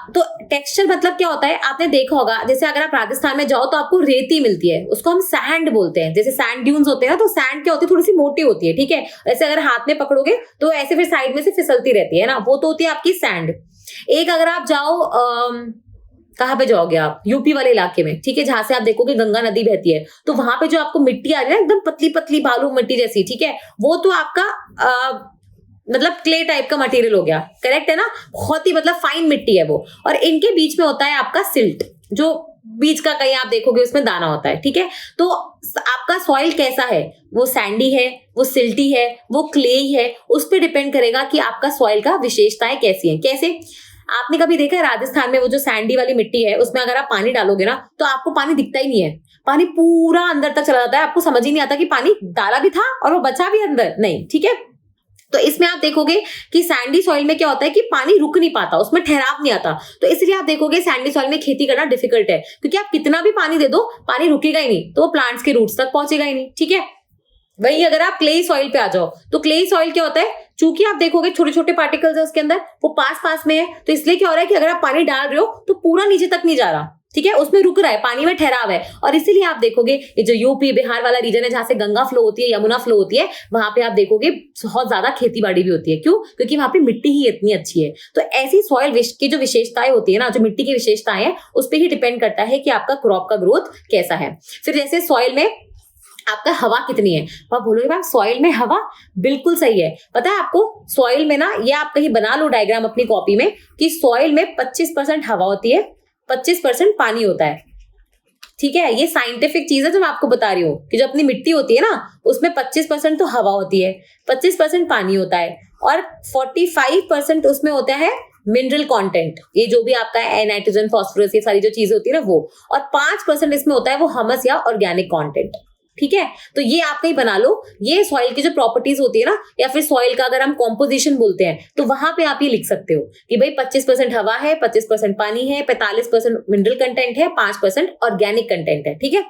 तो टेक्सचर मतलब क्या होता है, आपने देखा होगा जैसे अगर आप राजस्थान में जाओ तो आपको रेती मिलती है, उसको हम सैंड बोलते हैं। जैसे सैंड ड्यून्स होते हैं ना, तो सैंड क्या होती है, थोड़ी सी मोटी होती है, ठीक है, ऐसे अगर हाथ में पकड़ोगे तो ऐसे फिर साइड में से फिसलती रहती है ना, वो तो होती है आपकी सैंड। एक अगर आप जाओ कहाँ पे जाओगे आप, यूपी वाले इलाके में, ठीक है, जहां से आप देखोगे गंगा नदी बहती है, तो वहां पे जो आपको मिट्टी आ रही है ना एकदम पतली पतली बालू मिट्टी जैसी, ठीक है, वो तो आपका मतलब क्ले टाइप का मटेरियल हो गया, करेक्ट है ना, बहुत ही मतलब फाइन मिट्टी है वो। और इनके बीच में होता है आपका सिल्ट, जो बीच का कहीं आप देखोगे उसमें दाना होता है, ठीक है। तो आपका सॉइल कैसा है, वो सैंडी है, वो सिल्टी है, वो क्लेई है, उस पर डिपेंड करेगा कि आपका सॉइल का विशेषताएं कैसी हैं। कैसे, आपने कभी देखा है राजस्थान में वो जो सैंडी वाली मिट्टी है उसमें अगर आप पानी डालोगे ना तो आपको पानी दिखता ही नहीं है, पानी पूरा अंदर तक चला जाता है, आपको समझ ही नहीं आता कि पानी डाला भी था और वो बचा भी अंदर नहीं, ठीक है। तो इसमें आप देखोगे कि सैंडी सॉइल में क्या होता है कि पानी रुक नहीं पाता, उसमें ठहराव नहीं आता, तो इसलिए आप देखोगे सैंडी सॉइल में खेती करना डिफिकल्ट है, क्योंकि आप कितना भी पानी दे दो पानी रुकेगा ही नहीं, तो वो प्लांट्स के रूट्स तक पहुंचेगा ही नहीं, ठीक है। वही अगर आप क्लेई सॉइल पे आ जाओ तो क्लेई सॉइल क्या होता है, चूंकि आप देखोगे छोटे छोटे पार्टिकल्स है उसके अंदर, वो पास पास में है, तो इसलिए क्या हो रहा है कि अगर आप पानी डाल रहे हो तो पूरा नीचे तक नहीं जा रहा, ठीक है, उसमें रुक रहा है, पानी में ठहराव है। और इसीलिए आप देखोगे ये जो यूपी बिहार वाला रीजन है जहां से गंगा फ्लो होती है, यमुना फ्लो होती है, वहां पे आप देखोगे बहुत ज्यादा खेती बाड़ी भी होती है। क्यों? क्योंकि वहां पे मिट्टी ही इतनी अच्छी है। तो ऐसी सॉइल की जो विशेषताएं होती है ना, जो मिट्टी की विशेषताएं है, उस पर ही डिपेंड करता है कि आपका क्रॉप का ग्रोथ कैसा है। फिर जैसे सॉइल में आपका हवा कितनी है, आप बोलोगे मैम सॉइल में हवा, बिल्कुल सही है। पता है आपको सॉइल में ना, ये आप कहीं बना लो डायग्राम अपनी कॉपी में, कि सॉइल में 25% हवा होती है, 25% पानी होता है, ठीक है। ये साइंटिफिक चीज है जो मैं आपको बता रही हूँ कि जो अपनी मिट्टी होती है ना उसमें 25% तो हवा होती है, 25% पानी होता है, और 45% उसमें होता है मिनरल कंटेंट, ये जो भी आपका है नाइट्रोजन फॉस्फोरस, ये सारी जो चीजें होती है ना वो, और 5% इसमें होता है वो ह्यूमस या ऑर्गेनिक कंटेंट, ठीक है। तो ये आप कहीं बना लो, ये सॉइल की जो प्रॉपर्टीज होती है ना, या फिर सॉइल का अगर हम कॉम्पोजिशन बोलते हैं तो वहां पे आप ये लिख सकते हो कि भाई 25% हवा है, 25% पानी है, 45% मिनरल कंटेंट है, 5% ऑर्गेनिक कंटेंट है, ठीक है।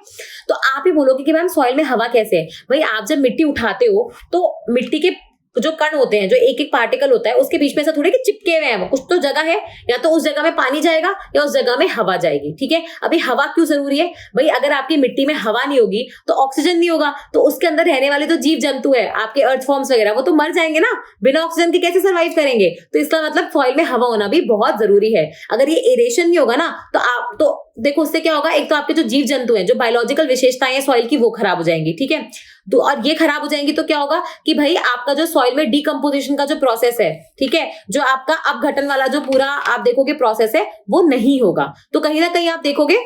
तो आप ये बोलोगे कि मैम सॉइल में हवा कैसे है, भाई आप जब मिट्टी उठाते हो तो मिट्टी के जो कण होते हैं, जो एक एक पार्टिकल होता है उसके बीच में से थोड़े कि चिपके हुए हैं, कुछ तो जगह है, या तो उस जगह में पानी जाएगा या उस जगह में हवा जाएगी, ठीक है। अभी हवा क्यों जरूरी है भाई, अगर आपकी मिट्टी में हवा नहीं होगी तो ऑक्सीजन नहीं होगा, तो उसके अंदर रहने वाले जो जीव जंतु है आपके अर्थफॉर्म्स वगैरह वो तो मर जाएंगे ना, बिना ऑक्सीजन के कैसे सर्वाइव करेंगे। तो इसका मतलब सॉइल में हवा होना भी बहुत जरूरी है। अगर ये एरेशन नहीं होगा ना तो आप तो देखो उससे क्या होगा, एक तो आपके जो जीव जंतु हैं, जो बायोलॉजिकल विशेषताएं हैं सॉइल की, वो खराब हो जाएंगी, ठीक है। तो और ये खराब हो जाएंगी तो क्या होगा कि भाई आपका जो सॉइल में डिकम्पोजिशन का जो प्रोसेस है, ठीक है, जो आपका अपघटन वाला जो पूरा आप देखोगे प्रोसेस है वो नहीं होगा। तो कहीं ना कहीं आप देखोगे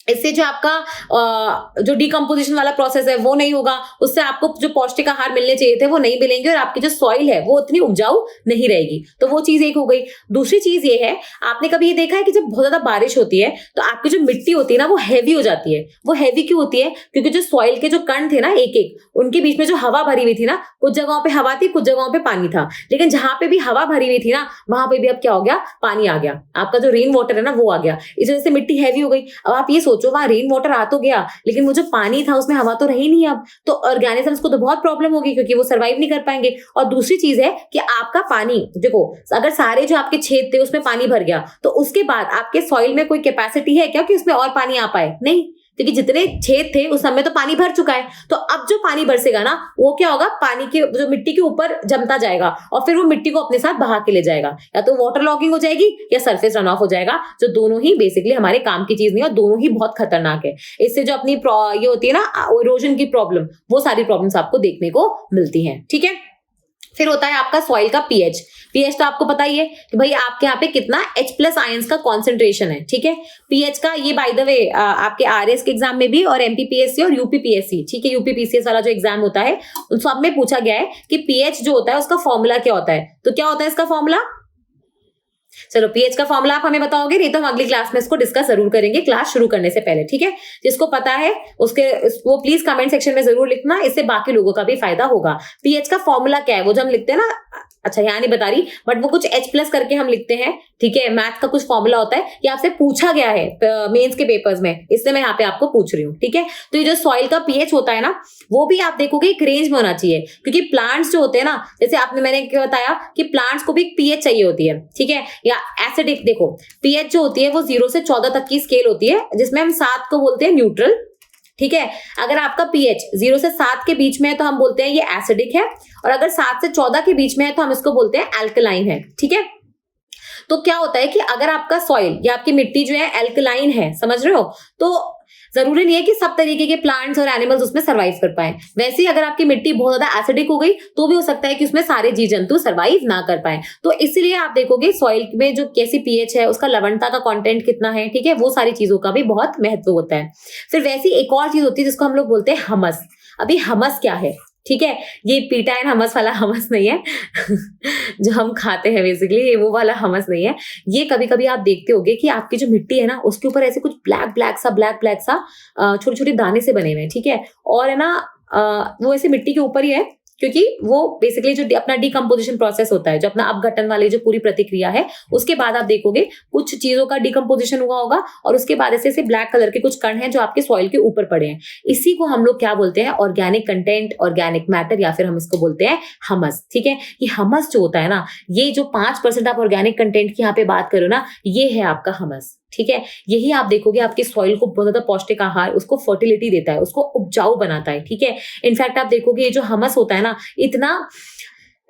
इससे जो आपका जो डिकम्पोजिशन वाला प्रोसेस है वो नहीं होगा, उससे आपको जो पौष्टिक आहार मिलने चाहिए थे वो नहीं मिलेंगे, और आपकी जो सॉइल है वो उतनी उपजाऊ नहीं रहेगी। तो वो चीज एक हो गई। दूसरी चीज ये है, आपने कभी ये देखा है कि जब बहुत ज्यादा बारिश होती है तो आपकी जो मिट्टी होती है ना वो हैवी हो जाती है। वो हैवी क्यों होती है? क्योंकि जो सॉइल के जो कण थे ना एक एक, उनके बीच में जो हवा भरी हुई थी ना, कुछ जगहों पे हवा थी, कुछ जगहों पे पानी था, लेकिन जहां पे भी हवा भरी हुई थी ना वहां पे भी अब क्या हो गया, पानी आ गया, आपका जो रेन वाटर है ना वो आ गया। इस वजह से मिट्टी हैवी हो गई। अब आप ये सोचो, वहां रेन वाटर आ तो गया लेकिन वो जो पानी था उसमें हवा तो रही नहीं, अब तो ऑर्गेनिजम्स को तो बहुत प्रॉब्लम होगी क्योंकि वो सर्वाइव नहीं कर पाएंगे। और दूसरी चीज है कि आपका पानी देखो, अगर सारे जो आपके छेद थे उसमें पानी भर गया तो उसके बाद आपके सॉइल में कोई कैपेसिटी है क्या कि उसमें और पानी आ पाए? नहीं, क्योंकि जितने छेद थे उस समय तो पानी भर चुका है, तो अब जो पानी बरसेगा ना वो क्या होगा, पानी के जो मिट्टी के ऊपर जमता जाएगा और फिर वो मिट्टी को अपने साथ बहा के ले जाएगा, या तो वाटर लॉगिंग हो जाएगी या सरफेस रन ऑफ हो जाएगा, जो दोनों ही बेसिकली हमारे काम की चीज नहीं है और दोनों ही बहुत खतरनाक है। इससे जो अपनी ये होती है ना इरोजन की प्रॉब्लम, वो सारी प्रॉब्लम्स आपको देखने को मिलती हैं। ठीक है, फिर होता है आपका सॉइल का पीएच। पीएच तो आपको पता ही है कि भाई आपके यहाँ पे कितना H+ आयंस का कॉन्सेंट्रेशन है। ठीक है, पीएच का ये बाय द वे आपके आरएस के एग्जाम में भी और एमपीपीएससी और यूपीपीएससी, ठीक है, यूपीपीसीएस वाला जो एग्जाम होता है उन सब में पूछा गया है कि पीएच जो होता है उसका फॉर्मूला क्या होता है। तो क्या होता है इसका फॉर्मूला? चलो पीएच का फॉर्मूला आप हमें बताओगे, नहीं तो हम अगली क्लास में इसको डिस्कस जरूर करेंगे क्लास शुरू करने से पहले। ठीक है, जिसको पता है उसके वो प्लीज कमेंट सेक्शन में जरूर लिखना, इससे बाकी लोगों का भी फायदा होगा। पीएच का फॉर्मूला क्या है, वो जो हम लिखते हैं ना, अच्छा यहाँ नहीं बता रही बट वो कुछ H+ करके हम लिखते हैं। ठीक है, मैथ का कुछ फॉर्मूला होता है, ये आपसे पूछा गया है मेंस के पेपर्स में, इसलिए मैं यहाँ पे आपको पूछ रही हूँ। ठीक है, तो ये जो सॉइल का पीएच होता है ना, वो भी आप देखोगे एक रेंज में होना चाहिए, क्योंकि प्लांट्स जो होते हैं ना, जैसे मैंने क्या बताया कि प्लांट्स को भी एक पीएच चाहिए होती है। ठीक है, या एसिडिक, देखो पीएच जो होती है वो 0 से 14 तक की स्केल होती है, जिसमें हम 7 को बोलते हैं न्यूट्रल। ठीक है, अगर आपका पीएच 0 से 7 के बीच में है तो हम बोलते हैं ये एसिडिक है, और अगर 7 से 14 के बीच में है तो हम इसको बोलते हैं एल्कलाइन है। ठीक है, तो क्या होता है कि अगर आपका सॉइल या आपकी मिट्टी जो है एल्कलाइन है, समझ रहे हो, तो जरूरी नहीं है कि सब तरीके के प्लांट्स और एनिमल्स उसमें सर्वाइव कर पाए। वैसे ही अगर आपकी मिट्टी बहुत ज्यादा एसिडिक हो गई तो भी हो सकता है कि उसमें सारे जीव जंतु सर्वाइव ना कर पाए। तो इसीलिए आप देखोगे सॉइल में जो कैसी पीएच है, उसका लवणता का कंटेंट कितना है, ठीक है, वो सारी चीजों का भी बहुत महत्व होता है। फिर वैसी एक और चीज होती है जिसको हम लोग बोलते हैं हमस। अभी हमस क्या है? ठीक है, ये पीटा एंड हमस वाला हमस नहीं है जो हम खाते हैं बेसिकली, ये वो वाला हमस नहीं है। ये कभी कभी आप देखते होगे कि आपकी जो मिट्टी है ना उसके ऊपर ऐसे कुछ ब्लैक ब्लैक सा छोटे छोटे दाने से बने हुए हैं। ठीक है, और है ना वो ऐसे मिट्टी के ऊपर ही है, क्योंकि वो बेसिकली जो अपना डिकम्पोजिशन प्रोसेस होता है, जो अपना अपघटन वाली जो पूरी प्रतिक्रिया है, उसके बाद आप देखोगे कुछ चीजों का डिकम्पोजिशन हुआ होगा और उसके बाद ऐसे ब्लैक कलर के कुछ कण हैं जो आपके सॉइल के ऊपर पड़े हैं। इसी को हम लोग क्या बोलते हैं? ऑर्गेनिक कंटेंट, ऑर्गेनिक मैटर, या फिर हम इसको बोलते हैं हमस। ठीक है, ये हमस जो होता है ना, ये जो 5% आप ऑर्गेनिक कंटेंट की यहाँ पे बात करो ना, ये है आपका हमस। ठीक है, यही आप देखोगे आपके सॉइल को बहुत ज्यादा पौष्टिक आहार, उसको फर्टिलिटी देता है, उसको उपजाऊ बनाता है। ठीक है, इनफैक्ट आप देखोगे ये जो हमस होता है ना, इतना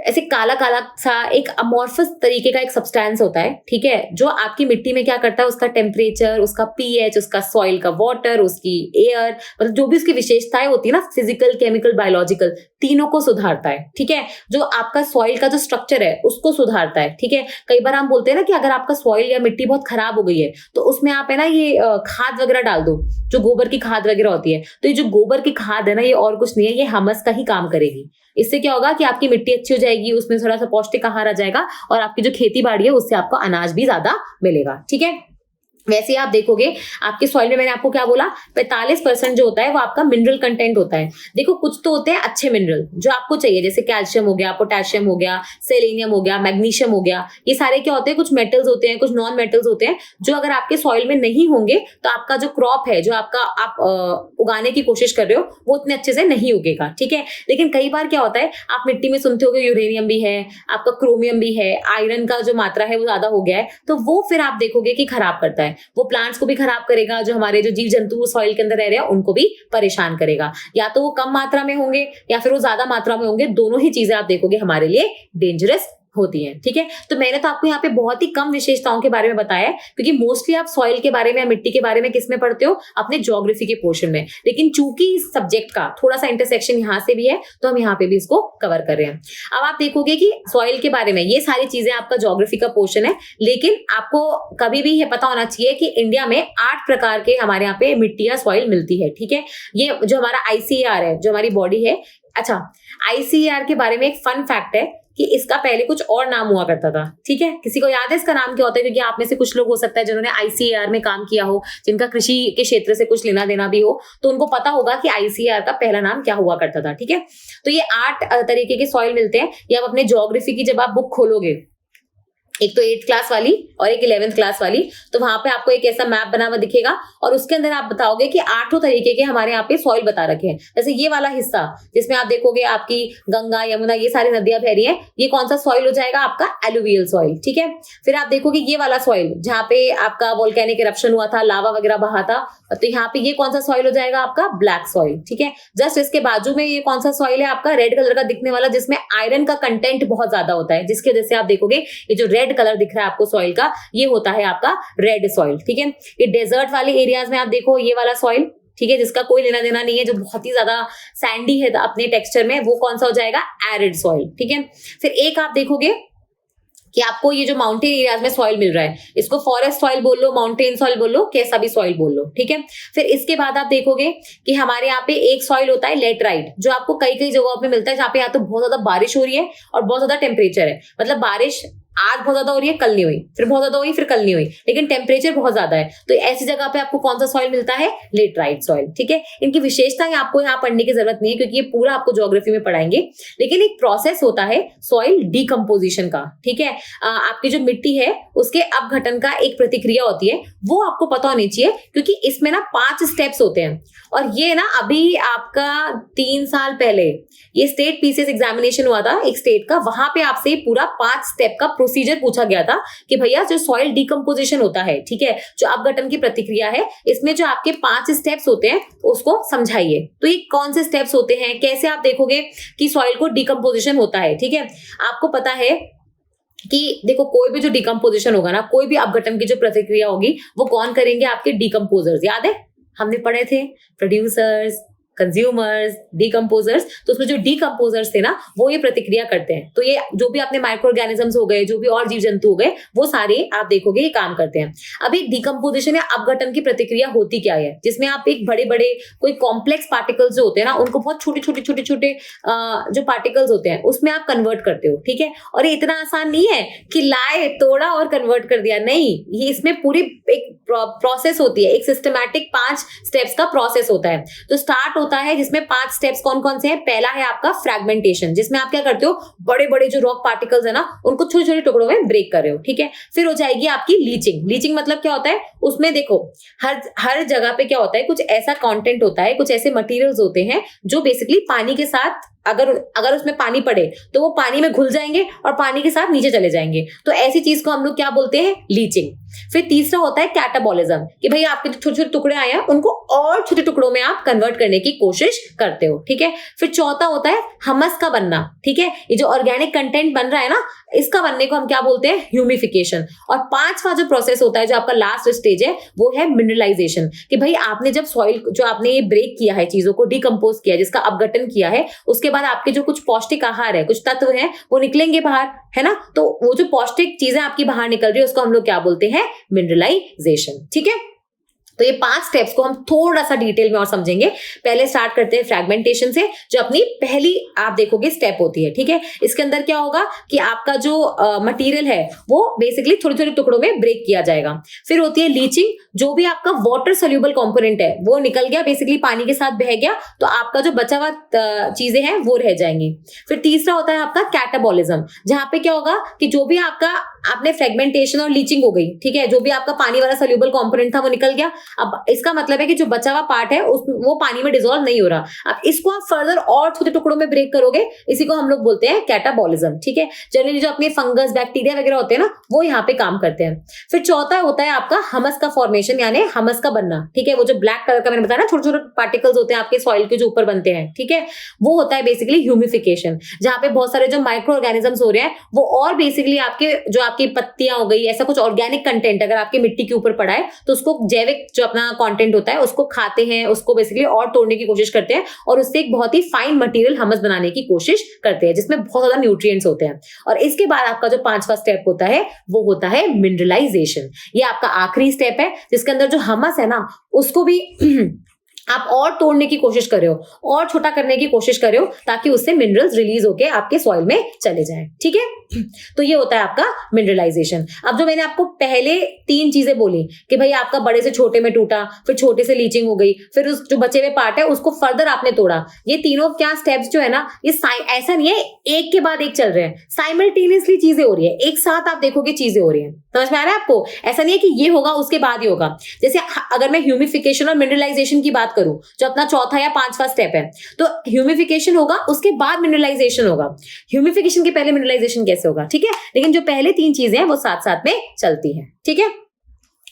ऐसे काला काला सा एक अमॉर्फस तरीके का एक सब्सटेंस होता है। ठीक है, जो आपकी मिट्टी में क्या करता है, उसका टेम्परेचर, उसका पीएच, उसका सॉइल का वाटर, उसकी एयर, मतलब जो भी उसकी विशेषताएं होती है ना, फिजिकल, केमिकल, बायोलॉजिकल, तीनों को सुधारता है। ठीक है, जो आपका सॉइल का जो स्ट्रक्चर है उसको सुधारता है। ठीक है, कई बार हम बोलते हैं ना कि अगर आपका सॉइल या मिट्टी बहुत खराब हो गई है तो उसमें आप है ना ये खाद वगैरह डाल दो, जो गोबर की खाद वगैरह होती है। तो ये जो गोबर की खाद है ना, ये और कुछ नहीं है, ये हमस का ही काम करेगी। इससे क्या होगा कि आपकी मिट्टी अच्छी हो जाएगी, उसमें थोड़ा सा पौष्टिक आहार आ जाएगा और आपकी जो खेती बाड़ी है उससे आपको अनाज भी ज्यादा मिलेगा। ठीक है, वैसे आप देखोगे आपके सॉइल में, मैंने आपको क्या बोला, 45% जो होता है वो आपका मिनरल कंटेंट होता है। देखो कुछ तो होते हैं अच्छे मिनरल जो आपको चाहिए, जैसे कैल्शियम हो गया, पोटेशियम हो गया, सेलेनियम हो गया, मैग्नीशियम हो गया, ये सारे क्या होते हैं, कुछ मेटल्स होते हैं, कुछ नॉन मेटल्स होते हैं, जो अगर आपके सॉइल में नहीं होंगे तो आपका जो क्रॉप है, जो आपका आप उगाने की कोशिश कर रहे हो, वो उतने अच्छे से नहीं उगेगा। ठीक है, लेकिन कई बार क्या होता है, आप मिट्टी में सुनते होगे यूरेनियम भी है, आपका क्रोमियम भी है, आयरन का जो मात्रा है वो ज्यादा हो गया है, तो वो फिर आप देखोगे कि खराब करता है, वो प्लांट्स को भी खराब करेगा, जो हमारे जो जीव जंतु सॉइल के अंदर रह रहे हैं उनको भी परेशान करेगा। या तो वो कम मात्रा में होंगे या फिर वो ज्यादा मात्रा में होंगे, दोनों ही चीजें आप देखोगे हमारे लिए डेंजरस होती हैं। ठीक है, तो मैंने तो आपको यहाँ पे बहुत ही कम विशेषताओं के बारे में बताया है, क्योंकि मोस्टली आप सॉइल के बारे में या मिट्टी के बारे में किस में पढ़ते हो, अपने ज्योग्राफी के पोर्शन में। लेकिन चूंकि इस सब्जेक्ट का थोड़ा सा इंटरसेक्शन यहाँ से भी है तो हम यहाँ पे भी इसको कवर कर रहे हैं। अब आप देखोगे कि सॉइल के बारे में ये सारी चीजें आपका ज्योग्राफी का पोर्शन है, लेकिन आपको कभी भी ये पता होना चाहिए कि इंडिया में 8 प्रकार के हमारे यहाँ पे मिट्टी या सॉइल मिलती है। ठीक है, ये जो हमारा ICAR है, जो हमारी बॉडी है। अच्छा, ICAR के बारे में एक फन फैक्ट है कि इसका पहले कुछ और नाम हुआ करता था। ठीक है, किसी को याद है इसका नाम क्या होता है? क्योंकि आप में से कुछ लोग हो सकता है जिन्होंने ICAR में काम किया हो, जिनका कृषि के क्षेत्र से कुछ लेना देना भी हो, तो उनको पता होगा कि ICAR का पहला नाम क्या हुआ करता था। ठीक है, तो ये 8 तरीके के सॉइल मिलते हैं। ये आप अपने ज्योग्राफी की जब आप बुक खोलोगे एक तो 8th क्लास वाली और एक 11th क्लास वाली। तो वहां पे आपको एक ऐसा मैप बना हुआ दिखेगा और उसके अंदर आप बताओगे कि 8 तरीके के हमारे यहाँ पे सॉइल बता रखे हैं। जैसे ये वाला हिस्सा जिसमें आप देखोगे आपकी गंगा यमुना ये सारी नदियां बह रही हैं, ये कौन सा सॉइल हो जाएगा? आपका एलुवियल सॉइल। ठीक है, फिर आप देखोगे ये वाला सॉइल जहाँ पे आपका वोल्केनिक इरप्शन हुआ था, लावा वगैरह बहा था, तो यहाँ पे ये कौन सा सॉइल हो जाएगा? आपका ब्लैक सॉइल। ठीक है, जस्ट इसके बाजू में ये कौन सा सॉइल है? आपका रेड कलर का दिखने वाला, जिसमें आयरन का कंटेंट बहुत ज्यादा होता है, जिसकी वजह से आप देखोगे ये जो रेड कलर दिख रहा है आपको सॉइल का, ये होता है आपका रेड सॉइल। ठीक है, ये डेजर्ट वाले एरियाज में आप देखो ये वाला सॉइल, ठीक है, जिसका कोई लेना देना नहीं है, जो बहुत ही ज्यादा सैंडी है अपने टेक्सचर में, वो कौन सा हो जाएगा? Arid soil. ठीक है, फिर एक आप देखोगे कि आपको ये जो माउंटेन एरियाज में सॉइल मिल रहा है, इसको फॉरेस्ट सॉइल बोल लो, माउंटेन सॉइल बोल लो, कैसा भी सॉइल बोल लो। ठीक है, फिर इसके बाद आप देखोगे कि हमारे यहाँ पे एक सॉइल होता है लेटराइट, जो आपको कई कई जगहों पे मिलता है, जहाँ पे या तो बहुत ज्यादा बारिश हो रही है और बहुत ज्यादा टेम्परेचर है। मतलब बारिश आज बहुत ज्यादा हो रही है, कल नहीं हुई, फिर बहुत ज्यादा हुई, फिर कल नहीं हुई, लेकिन टेम्परेचर बहुत ज्यादा है, तो ऐसी जगह पे आपको कौन सा सॉइल मिलता है? Laterite soil. ठीक है, इनकी विशेषताएं आपको यहाँ पढ़ने की जरूरत नहीं है, क्योंकि ये पूरा आपको ज्योग्राफी में पढ़ाएंगे, लेकिन एक प्रोसेस होता है सॉइल डिकम्पोजिशन का। ठीक है, आपकी जो मिट्टी है उसके अपघटन का एक प्रतिक्रिया होती है, वो आपको पता होनी चाहिए, क्योंकि इसमें ना 5 स्टेप्स होते हैं। और ये ना अभी आपका 3 साल पहले ये स्टेट पीसीएस एग्जामिनेशन हुआ था एक स्टेट का, वहां पे आपसे पूरा 5 स्टेप का प्रोसीजर पूछा गया था कि भैया जो सॉइल डिकम्पोजिशन होता है, ठीक है, जो अपघटन की प्रतिक्रिया है, इसमें जो आपके 5 स्टेप्स होते हैं उसको समझाइए। तो ये कौन से स्टेप्स होते हैं, कैसे आप देखोगे कि सॉइल को डिकम्पोजिशन होता है? ठीक है, आपको पता है कि देखो कोई भी जो डिकम्पोजिशन होगा ना, कोई भी अपघटन की जो प्रतिक्रिया होगी, वो कौन करेंगे? आपके डिकम्पोजर्स। याद है हमने पढ़े थे, प्रोड्यूसर्स, कंज्यूमर्स, डिकम्पोजर्स। तो उसमें जो डिकम्पोजर्स थे ना, वो ये प्रतिक्रिया करते हैं। तो ये जो भी अपने माइक्रो ऑर्गेनिजम्स हो गए, जो भी और जीव जंतु हो गए, वो सारे आप देखोगे ये काम करते हैं। अब एक डिकम्पोजिशन या अपघटन की प्रतिक्रिया होती क्या है? जिसमें आप एक बड़े बड़े कोई कॉम्प्लेक्स पार्टिकल्स जो होते हैं ना, उनको बहुत छोटे छोटे छोटे छोटे जो पार्टिकल्स होते हैं उसमें आप कन्वर्ट करते हो। ठीक है, और ये इतना आसान नहीं है कि लाए तोड़ा और कन्वर्ट कर दिया, नहीं, ये इसमें पूरी एक प्रोसेस होती है, एक सिस्टमैटिक 5 स्टेप्स का प्रोसेस होता है। तो स्टार्ट होता है जिसमें 5 स्टेप्स कौन कौन से हैं? पहला है आपका फ्रैगमेंटेशन, जिसमें आप क्या करते हो? बड़े बड़े जो रॉक पार्टिकल्स है ना, उनको छोटे छोटे टुकड़ों में ब्रेक कर रहे हो। ठीक है, फिर हो जाएगी आपकी लीचिंग। लीचिंग मतलब क्या होता है? उसमें देखो हर जगह पे क्या होता है, कुछ ऐसा कंटेंट होता है, कुछ ऐसे मटेरियल्स होते हैं जो बेसिकली पानी के साथ अगर उसमें पानी पड़े तो वो पानी में घुल जाएंगे और पानी के साथ नीचे चले जाएंगे। तो ऐसी चीज को हम लोग क्या बोलते हैं? लीचिंग। फिर तीसरा होता है कैटाबॉलिज्म, कि भाई आपके जो छोटे छोटे टुकड़े आए हैं उनको और छोटे टुकड़ों में आप कन्वर्ट करने की कोशिश करते हो। ठीक है, फिर चौथा होता है हमस का बनना। ठीक है, ये जो ऑर्गेनिक कंटेंट बन रहा है ना, इसका बनने को हम क्या बोलते हैं? ह्यूमिफिकेशन। और 5वां जो प्रोसेस होता है, जो आपका लास्ट स्टेज है, वो है मिनरलाइजेशन, कि भाई आपने जब सॉइल जो आपने ये ब्रेक किया है, चीजों को डिकम्पोज किया, जिसका अपघटन किया है, उसके बाद आपके जो कुछ पौष्टिक आहार है, कुछ तत्व हैं, वो निकलेंगे बाहर, है ना। तो वो जो पौष्टिक चीजें आपकी बाहर निकल रही है, उसको हम लोग क्या बोलते हैं? मिनरलाइजेशन। ठीक है, तो ये 5 स्टेप्स को हम थोड़ा सा डिटेल में और समझेंगे। पहले स्टार्ट करते हैं फ्रैगमेंटेशन से, जो अपनी पहली आप देखोगे स्टेप होती है। ठीक है, इसके अंदर क्या होगा कि आपका जो मटेरियल है वो बेसिकली छोटे छोटे टुकड़ों में ब्रेक किया जाएगा। फिर होती है लीचिंग, जो भी आपका वाटर सोल्यूबल कंपोनेंट है वो निकल गया, बेसिकली पानी के साथ बह गया, तो आपका जो बचा हुआ चीजें हैं वो रह जाएंगी। फिर तीसरा होता है आपका कैटाबॉलिज्म, जहां पे क्या होगा कि जो भी आपने फ्रेगमेंटेशन और लीचिंग हो गई, ठीक है, जो भी आपका पानी वाला सोल्यूबल कंपोनेंट था वो निकल गया। अब इसका मतलब है कि जो बचा हुआ पार्ट है वो पानी में डिसॉल्व नहीं हो रहा। अब इसको आप फर्दर और छोटे टुकड़ों में ब्रेक करोगे, इसी को हम लोग बोलते हैं कैटाबॉलिज्म। ठीक है, जनरली जो अपने फंगस बैक्टीरिया वगैरह होते हैं ना, वो यहाँ पे काम करते हैं। फिर चौथा होता है आपका हमस का फॉर्मेशन, यानी हमस का बनना। ठीक है, वो जो ब्लैक कलर का मैंने बताया ना, छोटे छोटे पार्टिकल्स होते हैं आपके सॉइल के जो ऊपर बनते हैं। ठीक है, वो होता है बेसिकली ह्यूमिफिकेशन, जहां पे बहुत सारे जो माइक्रो ऑर्गेनिजम्स हो रहे हैं वो और बेसिकली आपकी पत्तियां हो गई, ऐसा कुछ ऑर्गेनिक कंटेंट अगर आपकी मिट्टी के ऊपर पड़ा है, तो उसको जैविक जो अपना कंटेंट होता है उसको खाते हैं, उसको बेसिकली और तोड़ने की कोशिश करते हैं, और उससे एक बहुत ही फाइन मटेरियल हमस बनाने की कोशिश करते हैं, जिसमें बहुत ज्यादा न्यूट्रिएंट्स होते हैं। और इसके बाद आपका जो 5वां स्टेप होता है वो होता है मिनरलाइजेशन। ये आपका आखिरी स्टेप है, जिसके अंदर जो हमस है ना, उसको भी आप और तोड़ने की कोशिश कर रहे हो और छोटा करने की कोशिश कर रहे हो ताकि उससे मिनरल्स रिलीज होके आपके सॉइल में चले जाए, ठीक है। तो ये होता है आपका मिनरलाइजेशन। अब जो मैंने आपको पहले 3 चीजें बोली कि भाई आपका बड़े से छोटे में टूटा, फिर छोटे से लीचिंग हो गई, फिर उस जो बचे हुए पार्ट है उसको फर्दर आपने तोड़ा, ये तीनों क्या स्टेप्स जो है ना, ये ऐसा नहीं है एक के बाद एक चल रहे हैं, साइमल्टेनियसली चीजें हो रही है, एक साथ आप देखोगे चीजें हो रही है। समझ में आ रहा है आपको? ऐसा नहीं है कि ये होगा उसके बाद ही होगा। जैसे अगर मैं ह्यूमिफिकेशन और मिनरलाइजेशन की बात करूं, जो अपना चौथा या 5वां स्टेप है, तो ह्यूमिफिकेशन होगा उसके बाद मिनरलाइजेशन होगा। ह्यूमिफिकेशन के पहले मिनरलाइजेशन कैसे होगा, ठीक है। लेकिन जो पहले 3 चीजें हैं वो साथ साथ में चलती हैं, ठीक है।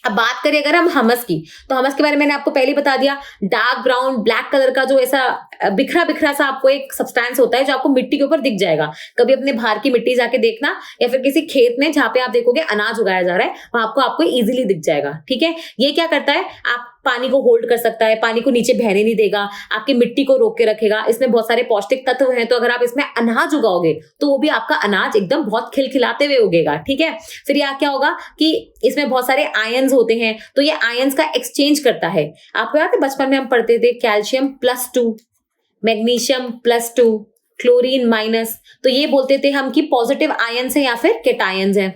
अब बात करें अगर हम हमस की, तो हमस के बारे में मैंने आपको पहले ही बता दिया। डार्क ब्राउन ब्लैक कलर का जो ऐसा बिखरा बिखरा सा आपको एक सब्सटेंस होता है जो आपको मिट्टी के ऊपर दिख जाएगा। कभी अपने बाहर की मिट्टी जाके देखना, या फिर किसी खेत में जहां पे आप देखोगे अनाज उगाया जा रहा है, वहां आपको इजीली दिख जाएगा, ठीक है। ये क्या करता है, आप पानी को होल्ड कर सकता है, पानी को नीचे बहने नहीं देगा, आपकी मिट्टी को रोक के रखेगा। इसमें बहुत सारे पौष्टिक तत्व हैं, तो अगर आप इसमें अनाज उगाओगे तो वो भी आपका अनाज एकदम बहुत खिलखिलाते हुए उगेगा, ठीक है। फिर यह क्या होगा कि इसमें बहुत सारे आयंस होते हैं, तो ये आयंस का एक्सचेंज करता है। आपको याद है बचपन में हम पढ़ते थे कैल्शियम +2, मैग्नीशियम +2, क्लोरीन -, तो ये बोलते थे हम कि पॉजिटिव आयंस है या फिर केटायंस है।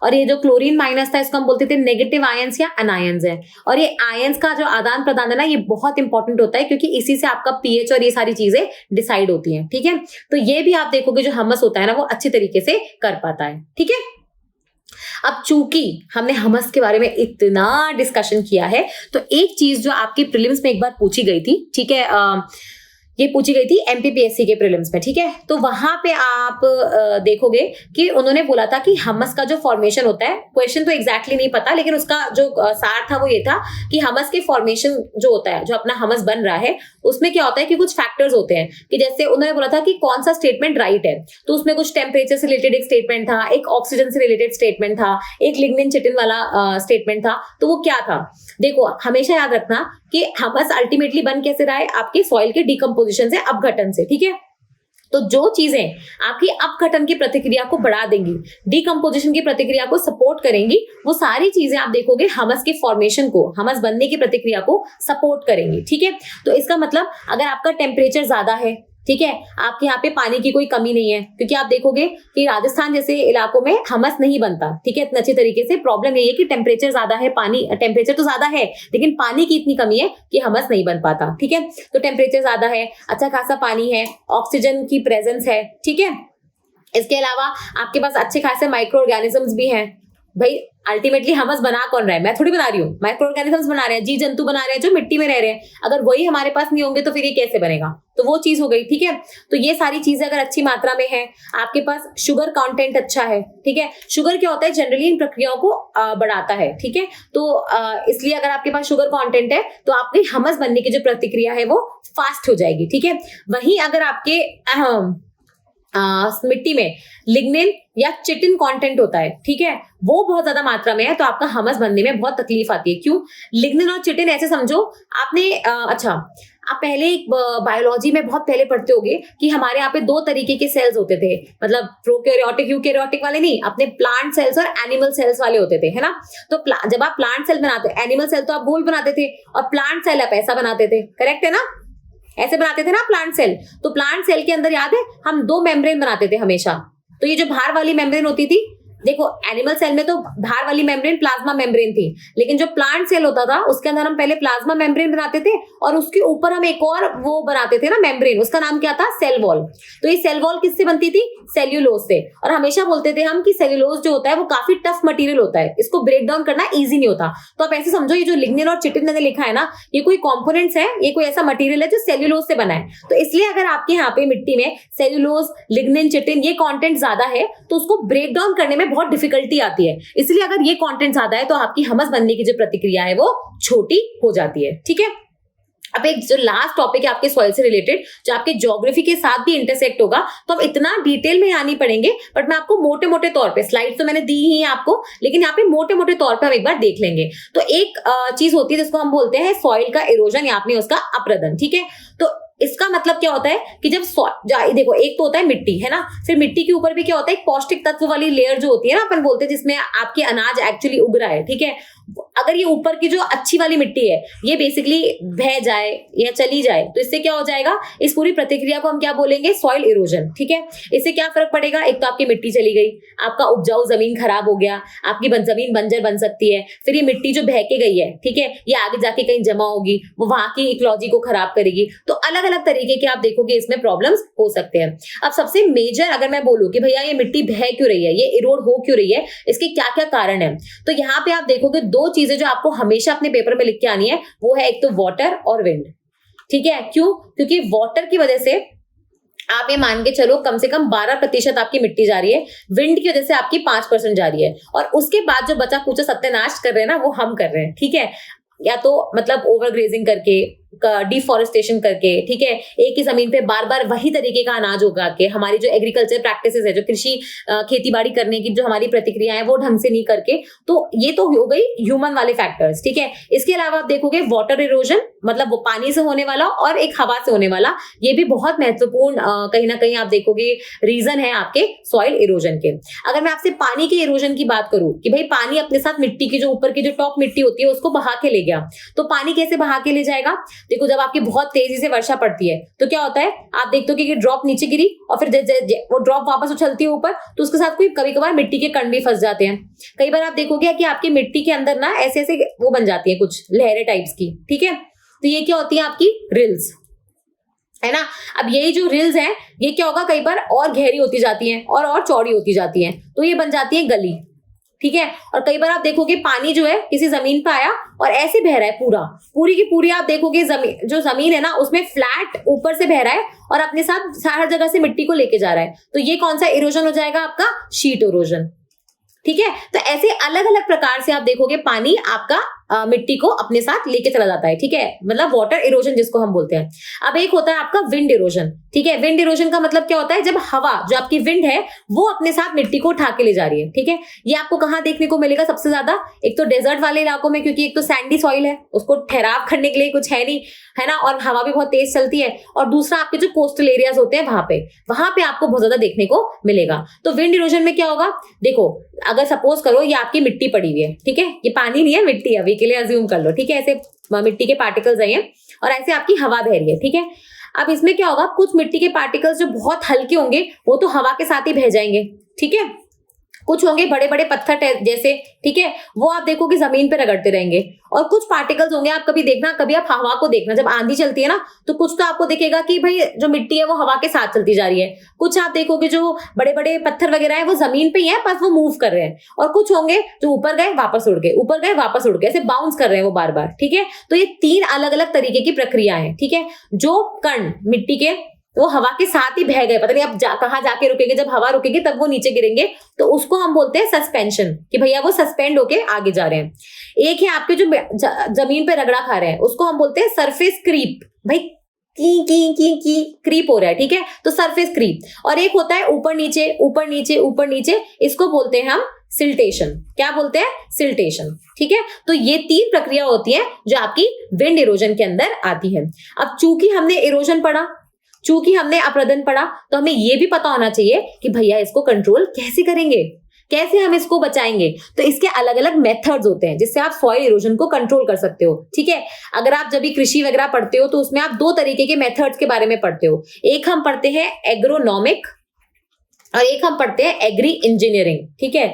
और ये जो क्लोरीन माइनस था इसको हम बोलते थे नेगेटिव आयंस या अनायंस है। और ये आयंस का जो आदान प्रदान है ना, ये बहुत इंपॉर्टेंट होता है क्योंकि इसी से आपका पीएच और ये सारी चीजें डिसाइड होती हैं, ठीक है। तो ये भी आप देखोगे जो हमस होता है ना, वो अच्छी तरीके से कर पाता है, ठीक है। अब चूंकि हमने हमस के बारे में इतना डिस्कशन किया है, तो एक चीज जो आपकी प्रीलिम्स में एक बार पूछी गई थी, ठीक है, ये पूछी गई थी एमपीपीएससी के प्रीलिम्स में, ठीक है। तो वहां पे आप देखोगे कि उन्होंने बोला था कि हमस का जो फॉर्मेशन होता है, क्वेश्चन तो एग्जैक्टली नहीं पता, लेकिन उसका जो सार था वो ये था कि हमस के फॉर्मेशन जो होता है, जो अपना हमस बन रहा है, उसमें क्या होता है कि कुछ फैक्टर्स होते हैं। कि जैसे उन्होंने बोला था कि कौन सा स्टेटमेंट राइट है, तो उसमें कुछ टेम्परेचर से रिलेटेड एक स्टेटमेंट था, एक ऑक्सीजन से रिलेटेड स्टेटमेंट था, एक लिग्निन चिटिन वाला स्टेटमेंट था। तो वो क्या था, देखो हमेशा याद रखना कि हमस अल्टीमेटली बन कैसे रहा है, आपके सॉइल के डिकम्पोजिशन से, अपघटन से, ठीक है। तो जो चीजें आपकी अपघटन की प्रतिक्रिया को बढ़ा देंगी, डिकम्पोजिशन की प्रतिक्रिया को सपोर्ट करेंगी, वो सारी चीजें आप देखोगे हमस के फॉर्मेशन को, हमस बनने की प्रक्रिया को सपोर्ट करेंगी, ठीक है। तो इसका मतलब अगर आपका टेम्परेचर ज्यादा है, ठीक है, आपके यहाँ पे पानी की कोई कमी नहीं है, क्योंकि आप देखोगे कि राजस्थान जैसे इलाकों में हमस नहीं बनता, ठीक है, इतने अच्छे तरीके से। प्रॉब्लम यही है कि टेम्परेचर ज्यादा है, पानी टेम्परेचर तो ज्यादा है लेकिन पानी की इतनी कमी है कि हमस नहीं बन पाता, ठीक है। तो टेम्परेचर ज्यादा है, अच्छा खासा पानी है, ऑक्सीजन की प्रेजेंस है, ठीक है। इसके अलावा आपके पास अच्छे खासे माइक्रो ऑर्गेनिजम्स भी हैं। भाई अल्टीमेटली हमस बना कौन रहा है, मैं थोड़ी बना रही हूँ, माइक्रो ऑर्गेनिजम्स बना रहे हैं, जी जंतु बना रहे हैं जो मिट्टी में रह रहे हैं। अगर वही हमारे पास नहीं होंगे तो फिर ये कैसे बनेगा, तो वो चीज हो गई, ठीक है। तो ये सारी चीजें अगर अच्छी मात्रा में है, आपके पास शुगर कंटेंट अच्छा है, ठीक है। शुगर क्या होता है, जनरली इन प्रक्रियाओं को बढ़ाता है, ठीक है। तो इसलिए अगर आपके पास शुगर कंटेंट है तो आपकी हमस बनने की जो प्रतिक्रिया है वो फास्ट हो जाएगी, ठीक है। वहीं अगर आपके मिट्टी में लिग्निन या चिटिन कंटेंट होता है, ठीक है, वो बहुत ज्यादा मात्रा में है, तो आपका हमस बनने में बहुत तकलीफ आती है। क्यों? लिग्निन और चिटिन ऐसे समझो, आपने अच्छा आप पहले एक बायोलॉजी में बहुत पहले पढ़ते होगे कि हमारे यहाँ पे 2 तरीके के सेल्स होते थे, मतलब प्रोकैरियोटिक यूकैरियोटिक वाले नहीं, अपने प्लांट सेल्स और एनिमल सेल्स वाले होते थे, है ना। तो जब आप प्लांट सेल बनाते, एनिमल सेल तो आप गोल बनाते थे और प्लांट सेल आप ऐसा बनाते थे, करेक्ट है ना, ऐसे बनाते थे ना प्लांट सेल। तो प्लांट सेल के अंदर याद है हम 2 मेम्ब्रेन बनाते थे हमेशा। तो ये जो बाहर वाली मेम्ब्रेन होती थी, देखो एनिमल सेल में तो बाहर वाली मेम्ब्रेन प्लाज्मा मेम्ब्रेन थी, लेकिन जो प्लांट सेल होता था उसके अंदर हम पहले प्लाज्मा मेम्ब्रेन बनाते थे और उसके ऊपर हम एक और वो बनाते थे ना मेम्ब्रेन, उसका नाम क्या था, सेल वॉल। तो ये सेल वॉल किससे बनती थी, सेल्यूलोज से। और हमेशा बोलते थे हम कि सेल्यूलोज जो होता है वो काफी टफ मटेरियल होता है, इसको ब्रेक डाउन करना इजी नहीं होता। तो आप ऐसे समझो ये जो लिग्निन और चिटिन मैंने लिखा है ना, ये कोई कॉम्पोनेंट्स है, ये कोई ऐसा मटेरियल है जो सेल्यूलोज से बना है। तो इसलिए अगर आपके यहाँ पे मिट्टी में सेल्यूलोज, लिग्निन, चिटिन ये कॉन्टेंट ज्यादा है तो उसको ब्रेक डाउन करने में बहुत डिफिकल्टी आती है। इसलिए अगर ये कंटेंट ज्यादा है तो आपकी हमस बनने की जो प्रतिक्रिया है वो छोटी हो जाती है, ठीक है। अब एक जो लास्ट टॉपिक है आपके सॉइल से रिलेटेड, जो आपके ज्योग्राफी के साथ भी इंटरसेक्ट होगा, तो हम इतना डिटेल में यहाँ नहीं पढ़ेंगे, बट मैं आपको मोटे मोटे तौर पे, स्लाइड तो मैंने दी ही है आपको, लेकिन यहाँ पे मोटे मोटे तौर पे हम एक बार देख लेंगे। तो एक चीज होती है जिसको हम बोलते हैं सॉइल का इरोजन या आपने उसका अपरदन, ठीक है। तो इसका मतलब क्या होता है कि जब देखो एक तो होता है मिट्टी, है ना, फिर मिट्टी के ऊपर भी क्या होता है, एक पौष्टिक तत्व वाली लेयर जो होती है ना, अपन बोलते हैं जिसमें आपके अनाज एक्चुअली उग रहा है, ठीक है, अगर ये ऊपर की जो अच्छी वाली मिट्टी है ये बेसिकली बह जाए या चली जाए तो इससे क्या हो जाएगा, इस पूरी प्रतिक्रिया को हम क्या बोलेंगे, सॉइल इरोजन। ठीक है, इससे क्या फर्क पड़ेगा, एक तो आपकी मिट्टी चली गई, आपका उपजाऊ जमीन खराब हो गया, आपकी जमीन बंजर बन सकती है, फिर ये मिट्टी जो बह के गई है, ठीक है, ये आगे जाके कहीं जमा होगी, वो वहां की इकोलॉजी को खराब करेगी। तो अलग अलग तरीके के आप देखोगे इसमें प्रॉब्लम्स हो सकते हैं। अब सबसे मेजर अगर मैं बोलूं कि भैया ये मिट्टी बह क्यों रही है, ये इरोड हो क्यों रही है, इसके क्या क्या कारण है, तो यहाँ पे आप देखोगे दो चीजें जो आपको हमेशा अपने पेपर में लिख के आनी है, वो है एक तो वाटर और विंड। ठीक है, क्यों, क्योंकि वाटर की वजह से आप ये मान के चलो कम से कम 12% आपकी मिट्टी जा रही है, विंड की वजह से आपकी 5% जा रही है, और उसके बाद जो बचा कुचा सत्यानाश कर रहे हैं ना वो हम कर रहे हैं। ठीक है, या तो मतलब ओवरग्रेजिंग करके, डिफॉरेस्टेशन करके, ठीक है, एक ही जमीन पे बार बार वही तरीके का अनाज उगा के, हमारी जो एग्रीकल्चर प्रैक्टिसेस है, जो कृषि खेती बाड़ी करने की जो हमारी प्रतिक्रिया है वो ढंग से नहीं करके, तो ये तो हो गई ह्यूमन वाले फैक्टर्स। ठीक है, इसके अलावा आप देखोगे वाटर इरोजन, मतलब वो पानी से होने वाला और एक हवा से होने वाला, ये भी बहुत महत्वपूर्ण कहीं ना कहीं आप देखोगे रीजन है आपके सॉइल इरोजन के। अगर मैं आपसे पानी के इरोजन की बात करूं कि भाई पानी अपने साथ मिट्टी की जो ऊपर की जो टॉप मिट्टी होती है उसको बहा के ले गया, तो पानी कैसे बहा के ले जाएगा, देखो जब आपकी बहुत तेजी से वर्षा पड़ती है तो क्या होता है, आप देखते हो कि ड्रॉप नीचे गिरी और फिर वो ड्रॉप वापस उछलती है ऊपर, तो उसके साथ कोई कभी कभार मिट्टी के कण भी फंस जाते हैं। कई बार आप देखोगे कि आपकी मिट्टी के अंदर ना ऐसे ऐसे वो बन जाती है कुछ लहरें टाइप्स की। ठीक है, तो ये क्या होती है आपकी रिल्स, है ना। अब यही जो रिल्स हैं ये क्या होगा, कई बार और गहरी होती जाती हैं और चौड़ी होती जाती हैं, तो ये बन जाती है गली। ठीक है, और कई बार आप देखोगे पानी जो है किसी जमीन पे आया और ऐसे बह रहा है पूरी की पूरी, आप देखोगे जो जमीन है ना उसमें फ्लैट ऊपर से बह रहा है और अपने साथ हर जगह से मिट्टी को लेके जा रहा है, तो ये कौन सा इरोजन हो जाएगा, आपका शीट इरोजन। ठीक है, तो ऐसे अलग अलग प्रकार से आप देखोगे पानी आपका मिट्टी को अपने साथ लेके चला जाता है। ठीक है, मतलब वाटर इरोजन जिसको हम बोलते हैं। अब एक होता है आपका विंड इरोजन। ठीक है, विंड इरोजन का मतलब क्या होता है, जब हवा जो आपकी विंड है वो अपने साथ मिट्टी को उठा के ले जा रही है। ठीक है, ये आपको कहाँ देखने को मिलेगा सबसे ज्यादा, एक तो डेजर्ट वाले इलाकों में, क्योंकि एक तो सैंडी सॉइल है, उसको ठहराव करने के लिए कुछ है नहीं, है ना, और हवा भी बहुत तेज चलती है, और दूसरा आपके जो कोस्टल एरियाज होते हैं वहां पे आपको बहुत ज्यादा देखने को मिलेगा। तो विंड इरोजन में क्या होगा, देखो अगर सपोज करो ये आपकी मिट्टी पड़ी हुई है, ठीक है, ये पानी नहीं है मिट्टी, अभी के लिए अज्यूम कर लो, ठीक है, ऐसे मिट्टी के पार्टिकल्स हैं और ऐसे आपकी हवा बह रही है। ठीक है, अब इसमें क्या होगा, कुछ मिट्टी के पार्टिकल्स जो बहुत हल्के होंगे वो तो हवा के साथ ही बह जाएंगे। ठीक है, कुछ होंगे बड़े बड़े पत्थर जैसे, ठीक है, वो आप देखोगे जमीन पे रगड़ते रहेंगे, और कुछ पार्टिकल्स होंगे, आप कभी देखना, कभी आप हवा को देखना, जब आंधी चलती है ना तो कुछ तो आपको दिखेगा कि भाई जो मिट्टी है वो हवा के साथ चलती जा रही है, कुछ आप देखोगे जो बड़े बड़े पत्थर वगैरह है वो जमीन पे ही है बस वो मूव कर रहे हैं, और कुछ होंगे जो ऊपर गए वापस उड़ गए, ऊपर गए वापस उड़ गए, ऐसे बाउंस कर रहे हैं वो बार बार। ठीक है, तो ये 3 अलग अलग तरीके की प्रक्रिया है। ठीक है, जो कण मिट्टी के वो हवा के साथ ही बह गए, पता नहीं अब कहाँ जाके रुकेंगे, जब हवा रुकेगी तब वो नीचे गिरेंगे, तो उसको हम बोलते हैं सस्पेंशन, कि भैया वो सस्पेंड होके आगे जा रहे हैं। एक है आपके जो जमीन पे रगड़ा खा रहे हैं उसको हम बोलते हैं सरफेस क्रीप, भाई की क्रीप हो रहा है। ठीक है, तो सरफेस क्रीप। और एक होता है ऊपर नीचे ऊपर नीचे ऊपर नीचे, इसको बोलते हैं हम सिल्टेशन। क्या बोलते हैं, सिल्टेशन। ठीक है, तो ये 3 प्रक्रिया होती है जो आपकी विंड इरोजन के अंदर आती है। अब चूंकि हमने इरोजन पढ़ा, चूंकि हमने अपरदन पढ़ा, तो हमें यह भी पता होना चाहिए कि भैया इसको कंट्रोल कैसे करेंगे, कैसे हम इसको बचाएंगे। तो इसके अलग अलग मेथड्स होते हैं जिससे आप सॉइल इरोजन को कंट्रोल कर सकते हो। ठीक है, अगर आप जब भी कृषि वगैरह पढ़ते हो तो उसमें आप 2 तरीके के मेथड्स के बारे में पढ़ते हो, एक हम पढ़ते हैं एग्रोनॉमिक और एक हम पढ़ते हैं एग्री इंजीनियरिंग। ठीक है,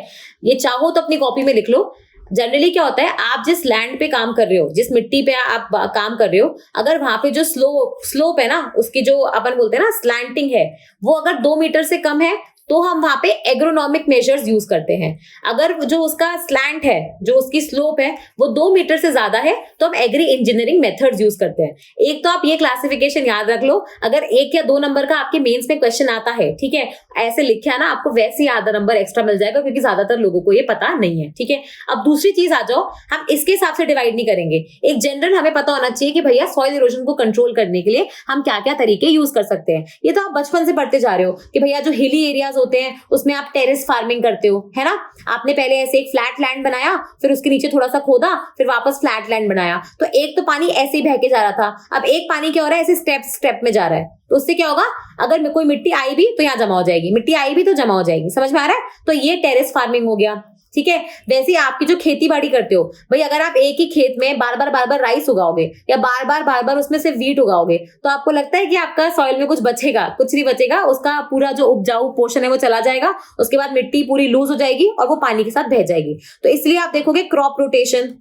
ये चाहो तो अपनी कॉपी में लिख लो। जनरली क्या होता है, आप जिस लैंड पे काम कर रहे हो, जिस मिट्टी पे आप काम कर रहे हो, अगर वहां पे जो स्लोप है ना, उसकी जो अपन बोलते हैं ना स्लैंटिंग है, वो अगर 2 मीटर से कम है तो हम वहां पे एग्रोनॉमिक मेजर्स यूज करते हैं। अगर जो उसका स्लैंट है, जो उसकी स्लोप है वो 2 मीटर से ज्यादा है तो हम एग्री इंजीनियरिंग मेथड्स यूज करते हैं। एक तो आप ये क्लासिफिकेशन याद रख लो, अगर 1 या 2 नंबर का आपके मेंस में क्वेश्चन आता है, ठीक है, ऐसे लिखा है ना, आपको वैसे ही आधा नंबर एक्स्ट्रा मिल जाएगा, क्योंकि ज्यादातर लोगों को ये पता नहीं है। ठीक है, अब दूसरी चीज आ जाओ, हम इसके हिसाब से डिवाइड नहीं करेंगे, एक जनरल हमें पता होना चाहिए कि भैया सॉइल इरोजन को कंट्रोल करने के लिए हम क्या क्या तरीके यूज कर सकते हैं। ये तो आप बचपन से पढ़ते जा रहे हो कि भैया जो हिली एरियाज होते हैं उसमें आप टेरेस फार्मिंग करते हो, है ना, आपने पहले ऐसे एक फ्लैट लैंड बनाया, फिर उसके नीचे थोड़ा सा खोदा, फिर वापस फ्लैट लैंड बनाया, तो एक तो पानी ऐसे ही बह के जा रहा था, अब एक पानी क्या हो रहा है, ऐसे स्टेप में जा रहा है, तो उससे क्या होगा, अगर कोई मिट्टी आई भी तो यहाँ जमा हो जाएगी, मिट्टी आई भी तो जमा हो जाएगी, समझ में आ रहा है। तो ये टेरेस फार्मिंग हो गया। ठीक है। वैसे ही आपकी जो खेती बाड़ी करते हो भाई, अगर आप एक ही खेत में बार बार राइस उगाओगे या बार बार उसमें से वीट उगाओगे, तो आपको लगता है कि आपका सॉइल में कुछ बचेगा? कुछ नहीं बचेगा, उसका पूरा जो उपजाऊ पोर्शन है वो चला जाएगा। उसके बाद मिट्टी पूरी लूज हो जाएगी और वो पानी के साथ बह जाएगी। तो इसलिए आप देखोगे क्रॉप रोटेशन,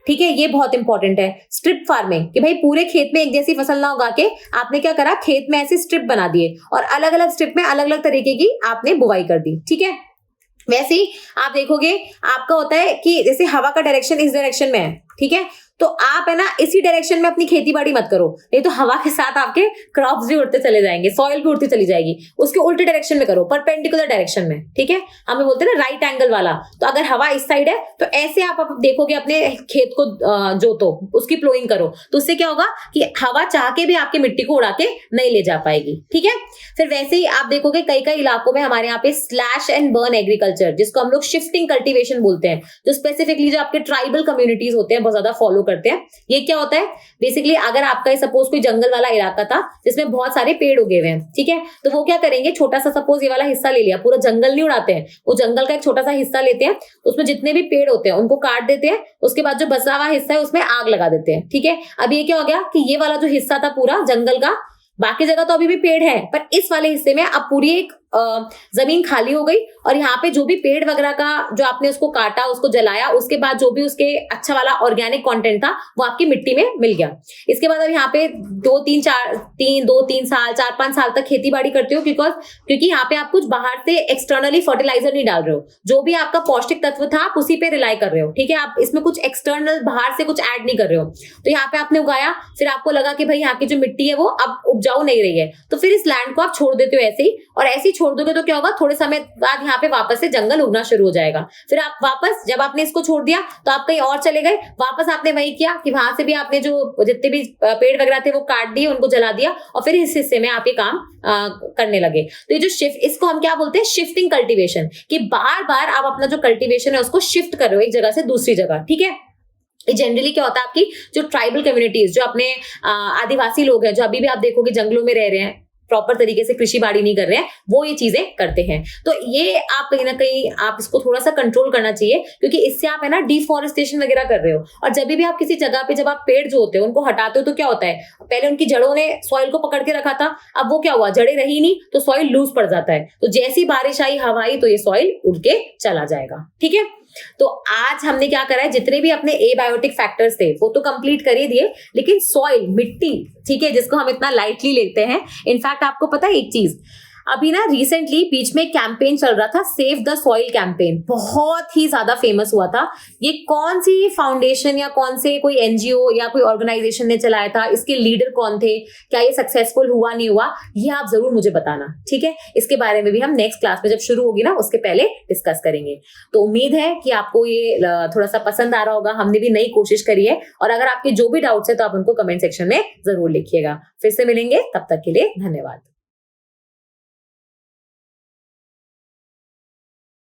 ठीक है, ये बहुत इंपॉर्टेंट है। स्ट्रिप फार्मिंग, कि भाई पूरे खेत में एक जैसी फसल ना उगा के आपने क्या करा, खेत में ऐसे स्ट्रिप बना दिए और अलग अलग स्ट्रिप में अलग अलग तरीके की आपने बुवाई कर दी, ठीक है। वैसे ही आप देखोगे आपका होता है कि जैसे हवा का डायरेक्शन इस डायरेक्शन में है, ठीक है, तो आप है ना इसी डायरेक्शन में अपनी खेती बाड़ी मत करो, नहीं तो हवा के साथ आपके क्रॉप्स भी उड़ते चले जाएंगे, सॉइल भी उड़ती चली जाएगी। उसके उल्टे डायरेक्शन में करो, परपेंडिकुलर डायरेक्शन में, ठीक है। हमें बोलते हैं ना राइट एंगल वाला। तो अगर हवा इस साइड है तो ऐसे आप देखोगे अपने खेत को जोतो, उसकी प्लोइंग करो, तो उससे क्या होगा कि हवा चाह के भी आपकी मिट्टी को उड़ा के नहीं ले जा पाएगी, ठीक है। फिर वैसे ही आप देखोगे कई कई इलाकों में हमारे यहाँ पे स्लैश एंड बर्न एग्रीकल्चर, जिसको हम लोग शिफ्टिंग कल्टीवेशन बोलते हैं, जो स्पेसिफिकली जो आपके ट्राइबल कम्युनिटीज होते हैं बहुत ज्यादा फॉलो करते हैं। ये क्या होता है बेसिकली, अगर आपका सपोज कोई जंगल वाला इलाका था जिसमें बहुत सारे पेड़ उगे हुए हैं, ठीक है, तो वो क्या करेंगे, छोटा सा सपोज ये वाला हिस्सा ले लिया, पूरा जंगल नहीं उड़ाते हैं, वो जंगल का एक छोटा सा हिस्सा लेते हैं, उसमें जितने भी पेड़ होते हैं उनको काट देते हैं, उसके बाद जो बचा हुआ हिस्सा है उसमें आग लगा देते हैं, ठीक है। अब ये क्या हो गया कि ये वाला जो हिस्सा था पूरा जंगल का, बाकी जगह तो अभी भी पेड़ है, पर इस वाले हिस्से में अब पूरी एक जमीन खाली हो गई और यहाँ पे जो भी पेड़ वगैरह का जो आपने उसको काटा, उसको जलाया, उसके बाद जो भी उसके अच्छा वाला ऑर्गेनिक कंटेंट था वो आपकी मिट्टी में मिल गया। इसके बाद अब यहाँ पे 2-3 साल 4-5 साल तक खेती बाड़ी करते हो, क्योंकि यहाँ पे आप कुछ बाहर से एक्सटर्नली फर्टिलाइजर नहीं डाल रहे हो, जो भी आपका पौष्टिक तत्व था आप उसी पे रिलाई कर रहे हो, ठीक है। आप इसमें कुछ एक्सटर्नल बाहर से कुछ ऐड नहीं कर रहे हो। तो यहाँ पे आपने उगाया, फिर आपको लगा कि भाई यहाँ की जो मिट्टी है वो अब उपजाऊ नहीं रही है, तो फिर इस लैंड को आप छोड़ देते हो ऐसे ही, और ऐसे ही छोड़ दोगे तो क्या होगा, थोड़े समय बाद यहाँ पे वापस से जंगल उगना शुरू हो जाएगा। फिर आप वापस, जब आपने इसको छोड़ दिया तो आप कहीं और चले गए, वापस आपने वही किया कि वहां से भी आपने जो जितने भी पेड़ वगैरह थे वो काट दिए, उनको जला दिया, और फिर इस हिस्से में आप ये काम करने लगे। तो ये जो शिफ्ट, इसको हम क्या बोलते हैं, शिफ्टिंग कल्टीवेशन, कि बार बार आप अपना जो कल्टीवेशन है उसको शिफ्ट कर रहे हो एक जगह से दूसरी जगह, ठीक है। जनरली क्या होता है, आपकी जो ट्राइबल कम्युनिटीज, जो अपने आदिवासी लोग हैं, जो अभी भी आप देखोगे जंगलों में रह रहे हैं, प्रॉपर तरीके से कृषि बाड़ी नहीं कर रहे हैं, वो ये चीजें करते हैं। तो ये आप कहीं ना कहीं आप इसको थोड़ा सा कंट्रोल करना चाहिए, क्योंकि इससे आप है ना डिफॉरेस्टेशन वगैरह कर रहे हो। और जब भी आप किसी जगह पे जब आप पेड़ जो होते हैं उनको हटाते हो तो क्या होता है, पहले उनकी जड़ों ने सॉइल को पकड़ के रखा था, अब वो क्या हुआ, जड़ें रही नहीं तो सॉइल लूज पड़ जाता है, तो जैसी बारिश आई, हवा आई, तो ये सॉइल उड़ के चला जाएगा, ठीक है। तो आज हमने क्या करा है, जितने भी अपने एबायोटिक फैक्टर्स थे वो तो कंप्लीट कर ही दिए, लेकिन सॉइल, मिट्टी, ठीक है, जिसको हम इतना लाइटली लेते हैं। इनफैक्ट आपको पता है एक चीज, अभी ना रिसेंटली बीच में कैंपेन चल रहा था, सेव द सॉइल कैंपेन, बहुत ही ज्यादा फेमस हुआ था। ये कौन सी फाउंडेशन या कौन से कोई एनजीओ या कोई ऑर्गेनाइजेशन ने चलाया था, इसके लीडर कौन थे, क्या ये सक्सेसफुल हुआ नहीं हुआ, ये आप जरूर मुझे बताना, ठीक है। इसके बारे में भी हम नेक्स्ट क्लास में जब शुरू होगी ना उसके पहले डिस्कस करेंगे। तो उम्मीद है कि आपको ये थोड़ा सा पसंद आ रहा होगा, हमने भी नई कोशिश करी है, और अगर आपके जो भी डाउट्स है तो आप उनको कमेंट सेक्शन में जरूर लिखिएगा। फिर से मिलेंगे, तब तक के लिए धन्यवाद।